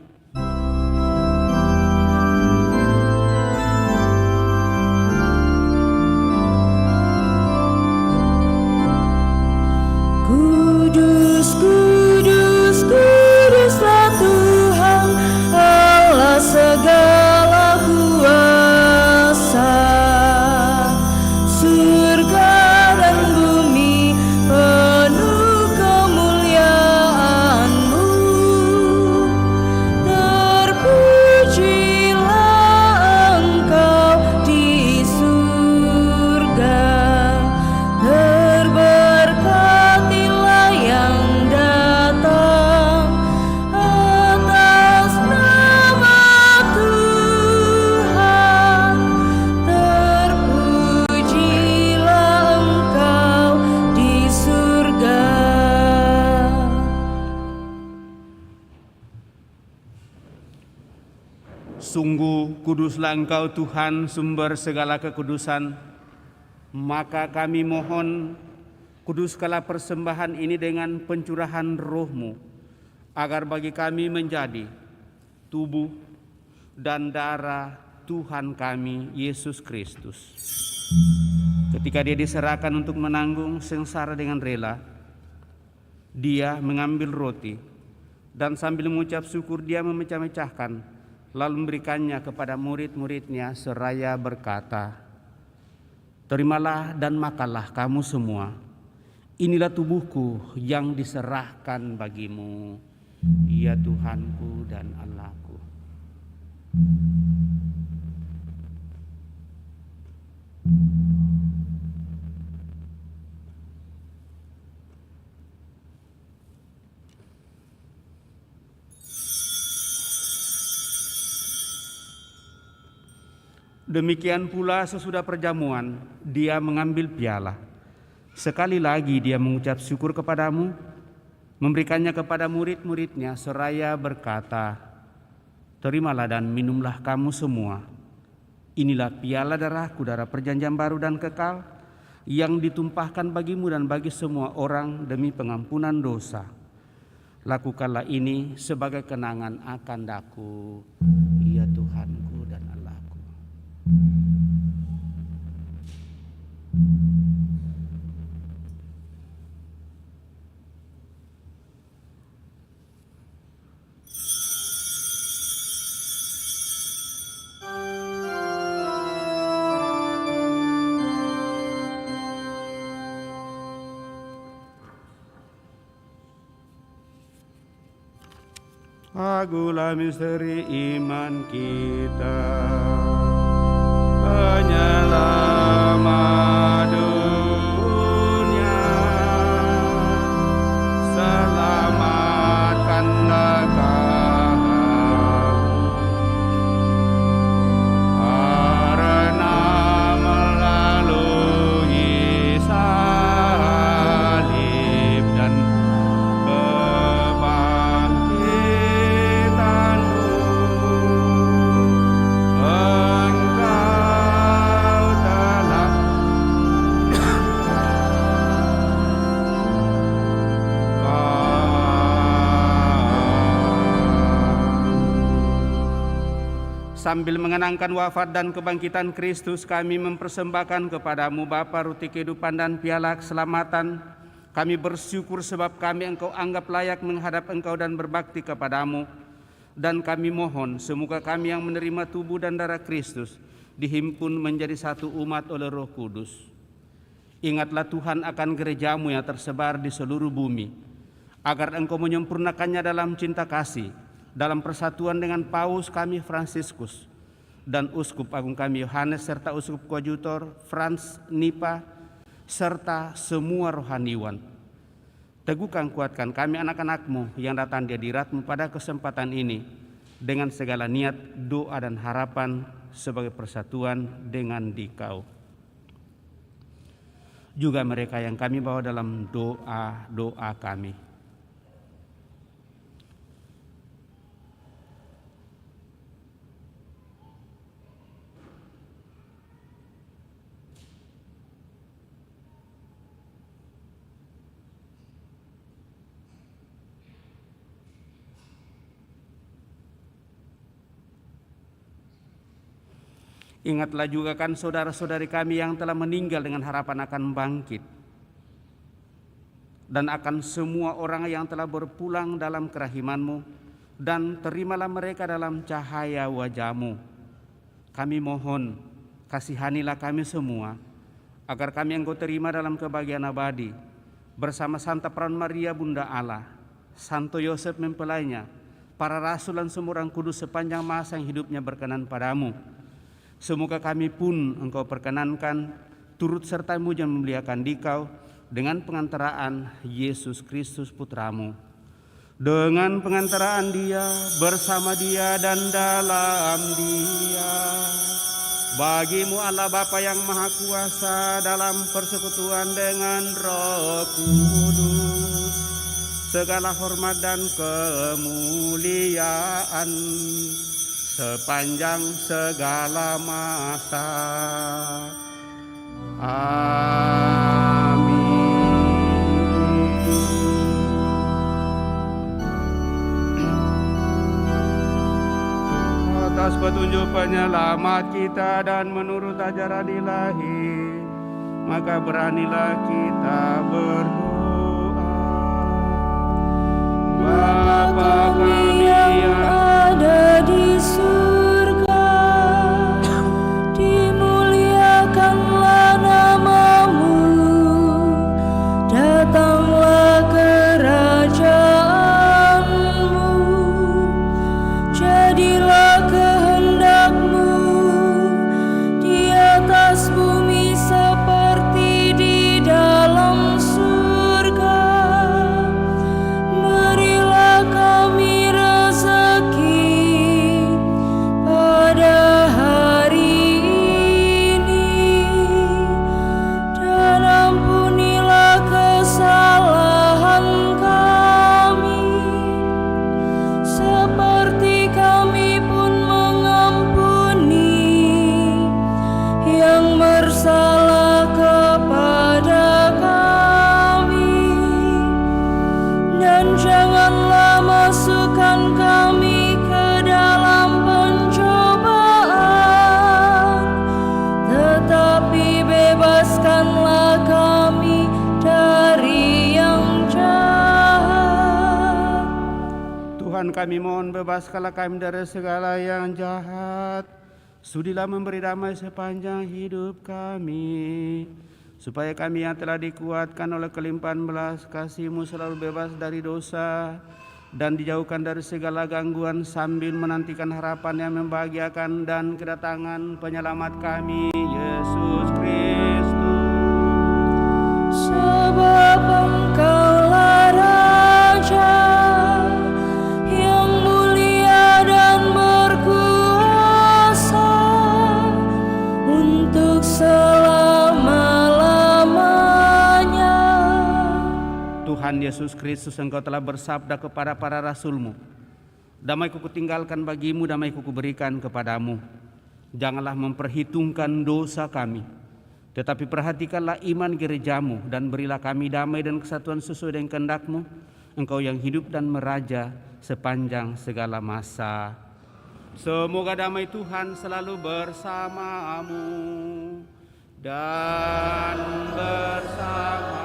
Kudus, kudus, kuduslah Tuhan Allah segala kuasa. Surga dan bumi penuh kemuliaan-Mu. Terpujilah Engkau di surga. Terberkatilah yang datang atas nama Tuhan. Terpujilah Engkau di surga. sungguh kuduslah Engkau Tuhan, sumber segala kekudusan. Maka kami mohon, kuduskanlah persembahan ini dengan pencurahan Roh-Mu, agar bagi kami menjadi tubuh dan darah Tuhan kami Yesus Kristus. Ketika Dia diserahkan untuk menanggung sengsara dengan rela, Dia mengambil roti dan sambil mengucap syukur Dia memecah-mecahkan, lalu memberikannya kepada murid-muridnya seraya berkata, "Terimalah dan makanlah kamu semua. Inilah tubuhku yang diserahkan bagimu. Ya Tuhanku dan Allahku." Demikian pula sesudah perjamuan, Dia mengambil piala. Sekali lagi Dia mengucap syukur kepadamu, memberikannya kepada murid-muridnya seraya berkata, "Terimalah dan minumlah kamu semua. Inilah piala darahku, darah perjanjian baru dan kekal, yang ditumpahkan bagimu dan bagi semua orang demi pengampunan dosa. Lakukanlah ini sebagai kenangan akan Aku, ya Tuhanku dan Allahku." Agulah misteri iman kita, penyelamat dunia. Selamatkanlah Kami, karena melalui salib dan sambil mengenangkan wafat dan kebangkitan Kristus, kami mempersembahkan kepadamu Bapa roti kehidupan dan piala keselamatan. Kami bersyukur sebab kami Engkau anggap layak menghadap Engkau dan berbakti kepadamu. Dan kami mohon semoga kami yang menerima tubuh dan darah Kristus dihimpun menjadi satu umat oleh Roh Kudus. Ingatlah Tuhan akan gerejamu yang tersebar di seluruh bumi, agar Engkau menyempurnakannya dalam cinta kasih, dalam persatuan dengan Paus kami Fransiskus, dan Uskup Agung kami Yohanes serta Uskup Koadjutor Franz Nipa serta semua rohaniwan. Teguhkan kuatkan kami anak-anak-Mu yang datang di hadirat-Mu pada kesempatan ini dengan segala niat, doa dan harapan sebagai persatuan dengan Dikau. Juga mereka yang kami bawa dalam doa-doa kami. Ingatlah juga kan saudara-saudari kami yang telah meninggal dengan harapan akan bangkit. Dan akan semua orang yang telah berpulang dalam kerahiman-Mu. Dan terimalah mereka dalam cahaya wajah-Mu. Kami mohon, kasihanilah kami semua, agar kami Engkau terima dalam kebahagiaan abadi. Bersama Santa Perawan Maria Bunda Allah, Santo Yosef mempelainya, para rasul dan semua orang kudus sepanjang masa yang hidupnya berkenan padamu. Semoga kami pun Engkau perkenankan turut serta memuja dan memuliakan Dikau dengan pengantaraan Yesus Kristus Putra-Mu. Dengan pengantaraan Dia, bersama Dia dan dalam Dia. Bagi-Mu Allah Bapa yang Maha Kuasa dalam persekutuan dengan Roh Kudus, segala hormat dan kemuliaan sepanjang segala masa. Amin. Atas petunjuk penyelamat kita dan menurut ajaran ilahi, maka beranilah kita berdoa. Bapa kami yang ada di surga, dimuliakanlah nama-Mu, datanglah kerajaan-Mu, jadilah kehendak-Mu di atas bumi seperti di dalam surga. Berilah kami rezeki pada hari ini, dan ampunilah kesalahan kami, seperti kami pun mengampuni yang bersalah kepada kami. Dan janganlah masukkan kami ke dalam pencobaan, tetapi bebaskanlah kami dari yang jahat. Tuhan kami mohon bebaskanlah kami dari segala yang jahat. Sudilah memberi damai sepanjang hidup kami, supaya kami yang telah dikuatkan oleh kelimpahan belas kasih-Mu selalu bebas dari dosa dan dijauhkan dari segala gangguan, sambil menantikan harapan yang membahagiakan dan kedatangan penyelamat kami, Yesus Kristus. Sebab Engkaulah Raja yang mulia dan berkuasa untuk selama-lamanya. Tuhan Yesus Kristus, Engkau telah bersabda kepada para rasul-Mu, damai-Ku kutinggalkan bagimu, damai-Ku kuberikan kepadamu. Janganlah memperhitungkan dosa kami, tetapi perhatikanlah iman gereja-Mu, dan berilah kami damai dan kesatuan sesuai dengan kehendak-Mu, Engkau yang hidup dan meraja sepanjang segala masa. Semoga damai Tuhan selalu bersamamu dan bersama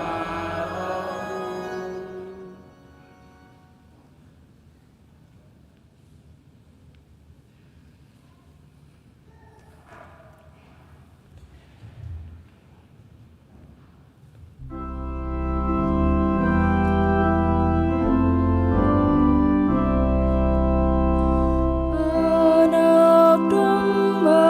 Anak domba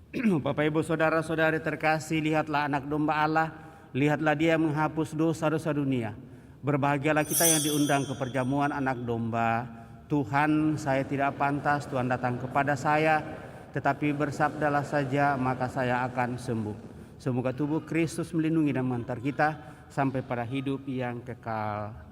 Bapak Ibu saudara-saudari terkasih, lihatlah anak domba Allah, lihatlah dia menghapus dosa-dosa dunia. Berbahagialah kita yang diundang ke perjamuan anak domba. Tuhan, saya tidak pantas Tuhan datang kepada saya, tetapi bersabdalah saja maka saya akan sembuh. Semoga tubuh Kristus melindungi dan mengantar kita sampai pada hidup yang kekal.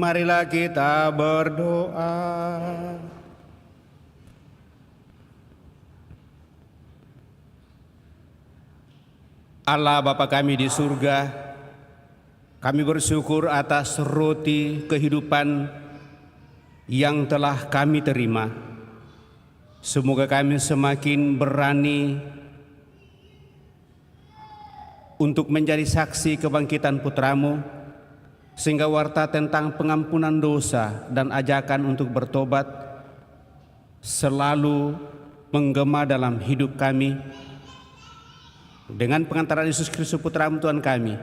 Marilah kita berdoa. Allah Bapa kami di surga, kami bersyukur atas roti kehidupan yang telah kami terima. Semoga kami semakin berani untuk menjadi saksi kebangkitan Putra-Mu, sehingga warta tentang pengampunan dosa dan ajakan untuk bertobat selalu menggema dalam hidup kami. Dengan pengantaran Yesus Kristus Putra-Mu Tuhan kami,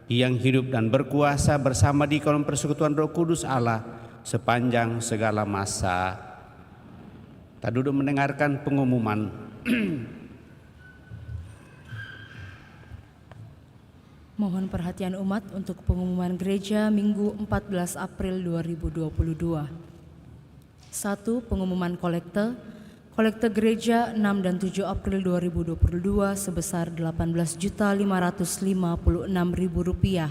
yang hidup dan berkuasa bersama di kolom persekutuan Roh Kudus Allah sepanjang segala masa. Kita duduk mendengarkan pengumuman. Mohon perhatian umat untuk pengumuman gereja Minggu 14 April 2022. 1. Pengumuman kolekte. Kolekte gereja 6 dan 7 April 2022 sebesar Rp18.556.000.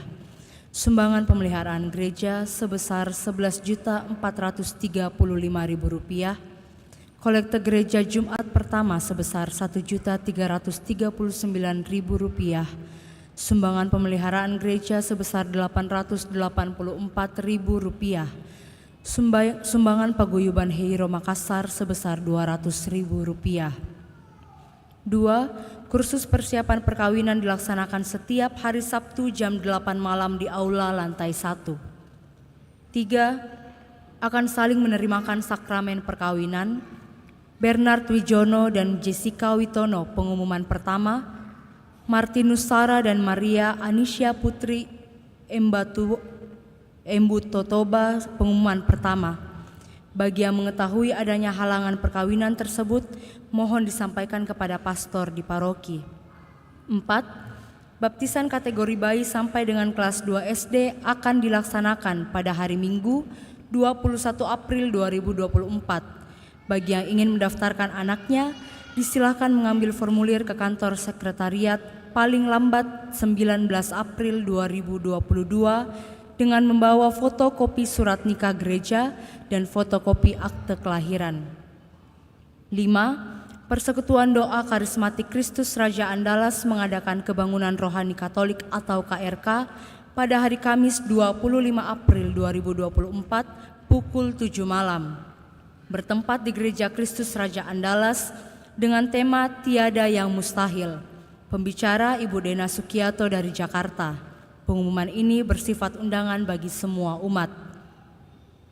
Sumbangan pemeliharaan gereja sebesar Rp11.435.000. Kolekte gereja Jumat pertama sebesar Rp1.339.000. Sumbangan pemeliharaan gereja sebesar Rp884.000. Sumbangan paguyuban Heiro Makassar sebesar Rp200.000. 2. Kursus persiapan perkawinan dilaksanakan setiap hari Sabtu jam 8 malam di aula lantai 1. 3. Akan saling menerimakan sakramen perkawinan Bernard Wijono dan Jessica Witono pengumuman pertama, Martinus Sara dan Maria Anisya Putri Embutotoba pengumuman pertama. Bagi yang mengetahui adanya halangan perkawinan tersebut, mohon disampaikan kepada pastor di paroki. 4. Baptisan kategori bayi sampai dengan kelas 2 SD akan dilaksanakan pada hari Minggu 21 April 2024. Bagi yang ingin mendaftarkan anaknya, disilahkan mengambil formulir ke kantor sekretariat paling lambat 19 April 2022 dengan membawa fotokopi surat nikah gereja dan fotokopi akte kelahiran. 5. Persekutuan Doa Karismatik Kristus Raja Andalas mengadakan kebangunan rohani Katolik atau KRK pada hari Kamis 25 April 2024 pukul 7 malam. Bertempat di Gereja Kristus Raja Andalas dengan tema Tiada Yang Mustahil. Pembicara Ibu Dena Sukiyato dari Jakarta. Pengumuman ini bersifat undangan bagi semua umat.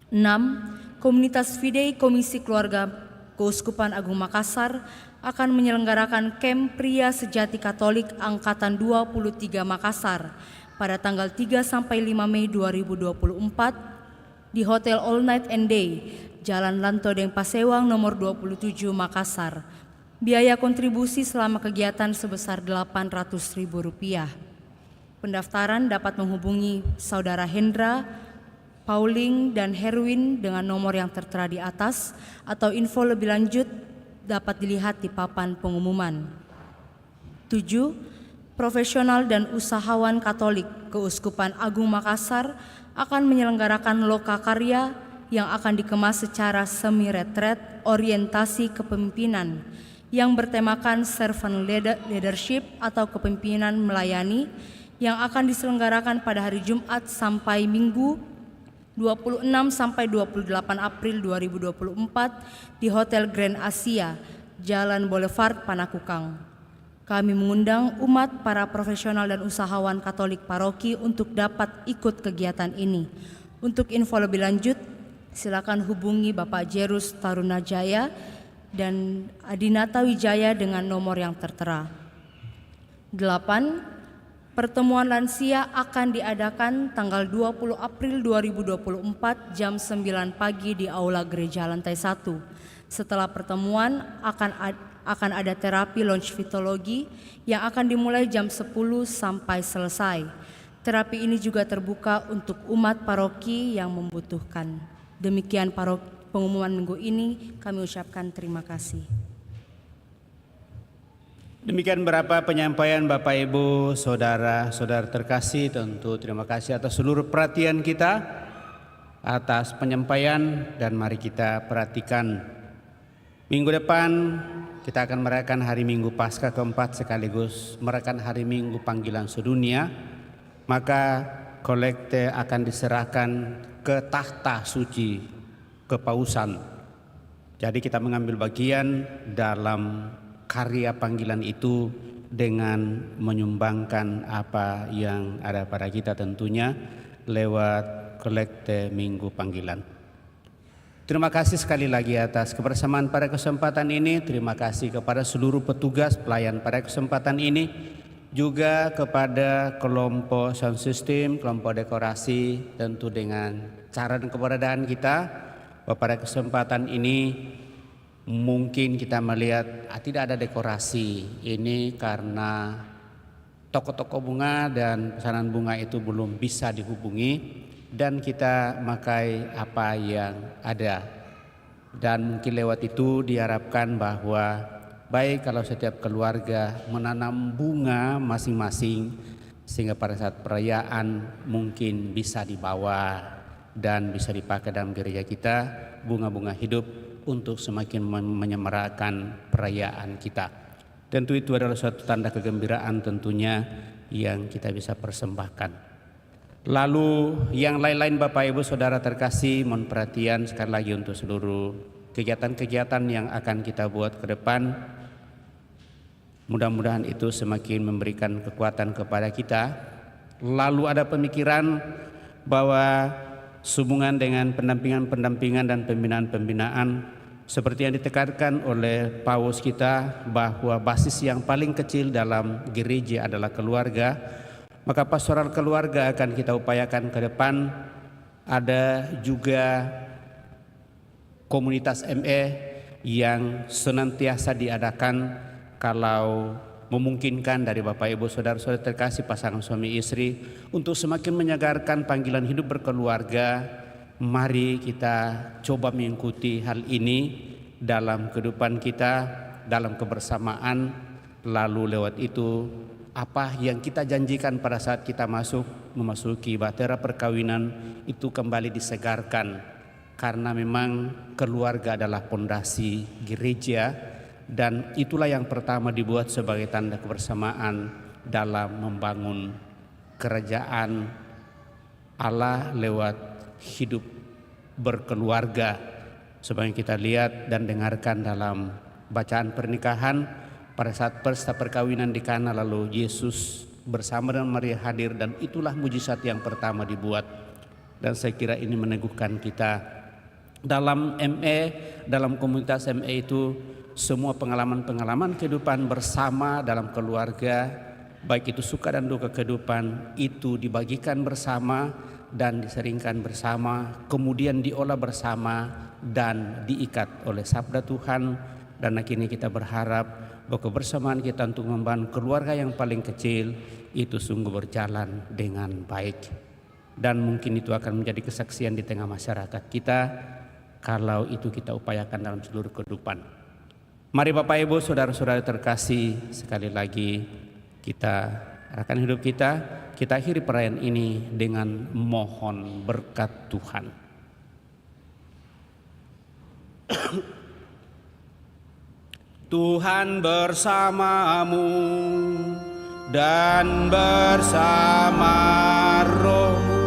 6. Komunitas Fidei Komisi Keluarga Keuskupan Agung Makassar akan menyelenggarakan Camp Pria Sejati Katolik Angkatan 23 Makassar pada tanggal 3 sampai 5 Mei 2024 di Hotel All Night and Day, Jalan Lantodeng Pasewang nomor 27 Makassar. Biaya kontribusi selama kegiatan sebesar Rp800.000. Pendaftaran dapat menghubungi Saudara Hendra, Pauling, dan Herwin dengan nomor yang tertera di atas, atau info lebih lanjut dapat dilihat di papan pengumuman. 7. Profesional dan usahawan Katolik Keuskupan Agung Makassar akan menyelenggarakan loka karya yang akan dikemas secara semi-retret orientasi kepemimpinan yang bertemakan servant leadership atau kepemimpinan melayani yang akan diselenggarakan pada hari Jumat sampai Minggu 26 sampai 28 April 2024 di Hotel Grand Asia, Jalan Boulevard Panakukang. Kami mengundang umat, para profesional dan usahawan Katolik paroki untuk dapat ikut kegiatan ini. Untuk info lebih lanjut, silakan hubungi Bapak Jerus Tarunajaya dan Adinata Wijaya dengan nomor yang tertera. 8. Pertemuan lansia akan diadakan tanggal 20 April 2024 jam 9 pagi di Aula Gereja lantai 1. Setelah pertemuan akan ada terapi longitudologi yang akan dimulai jam 10 sampai selesai. Terapi ini juga terbuka untuk umat paroki yang membutuhkan. Demikian pengumuman minggu ini, kami ucapkan terima kasih. Demikian berapa penyampaian Bapak Ibu, saudara-saudara terkasih, tentu terima kasih atas seluruh perhatian kita. atas penyampaian, dan mari kita perhatikan minggu depan kita akan merayakan hari Minggu Paskah keempat sekaligus merayakan hari Minggu panggilan sedunia. Maka kolekte akan diserahkan ke tahta suci kepausan. Jadi kita mengambil bagian dalam karya panggilan itu dengan menyumbangkan apa yang ada pada kita tentunya lewat kolekte Minggu Panggilan. Terima kasih sekali lagi atas kebersamaan pada kesempatan ini. Terima kasih kepada seluruh petugas pelayan pada kesempatan ini, juga kepada kelompok sound system, kelompok dekorasi, tentu dengan cara dan keberadaan kita. Pada kesempatan ini mungkin kita melihat tidak ada dekorasi ini karena toko-toko bunga dan pesanan bunga itu belum bisa dihubungi, dan kita memakai apa yang ada. Dan mungkin lewat itu diharapkan bahwa baik kalau setiap keluarga menanam bunga masing-masing, sehingga pada saat perayaan mungkin bisa dibawa dan bisa dipakai dalam gereja kita bunga-bunga hidup untuk semakin menyemarakan perayaan kita. Tentu itu adalah suatu tanda kegembiraan tentunya yang kita bisa persembahkan. Lalu yang lain-lain Bapak Ibu Saudara terkasih, mohon perhatian sekali lagi untuk seluruh kegiatan-kegiatan yang akan kita buat ke depan. Mudah-mudahan itu semakin memberikan kekuatan kepada kita. Lalu ada pemikiran bahwa sehubungan dengan pendampingan dan pembinaan seperti yang ditekankan oleh paus kita bahwa basis yang paling kecil dalam gereja adalah keluarga, maka pastoral keluarga akan kita upayakan ke depan. Ada juga komunitas ME yang senantiasa diadakan kalau memungkinkan dari Bapak Ibu Saudara-saudara terkasih pasangan suami istri untuk semakin menyegarkan panggilan hidup berkeluarga. Mari kita coba mengikuti hal ini dalam kehidupan kita, dalam kebersamaan. Lalu lewat itu apa yang kita janjikan pada saat kita memasuki bahtera perkawinan itu kembali disegarkan, karena memang keluarga adalah pondasi gereja. Dan itulah yang pertama dibuat sebagai tanda kebersamaan dalam membangun kerajaan Allah lewat hidup berkeluarga. Sebagai kita lihat dan dengarkan dalam bacaan pernikahan pada saat pesta perkawinan di Kana, lalu Yesus bersama dengan Maria hadir, dan itulah mujizat yang pertama dibuat. Dan saya kira ini meneguhkan kita dalam ME, dalam komunitas ME itu semua pengalaman-pengalaman kehidupan bersama dalam keluarga, baik itu suka dan duka kehidupan, itu dibagikan bersama dan diseringkan bersama, kemudian diolah bersama dan diikat oleh sabda Tuhan. Dan akhirnya kita berharap bahwa kebersamaan kita untuk membangun keluarga yang paling kecil itu sungguh berjalan dengan baik. Dan mungkin itu akan menjadi kesaksian di tengah masyarakat kita kalau itu kita upayakan dalam seluruh kehidupan. Mari Bapak Ibu Saudara-saudara terkasih, sekali lagi kita arahkan hidup kita akhiri perayaan ini dengan mohon berkat Tuhan. Tuhan bersamamu dan bersama rohmu.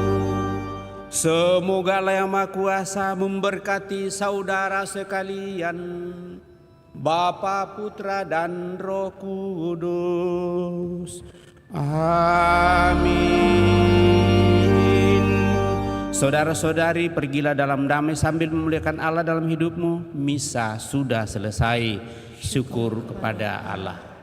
Semoga Yang Maha Kuasa memberkati saudara sekalian, Bapa, Putra, dan Roh Kudus. Amin. Saudara-saudari, pergilah dalam damai sambil memuliakan Allah dalam hidupmu. Misa sudah selesai. Syukur kepada Allah.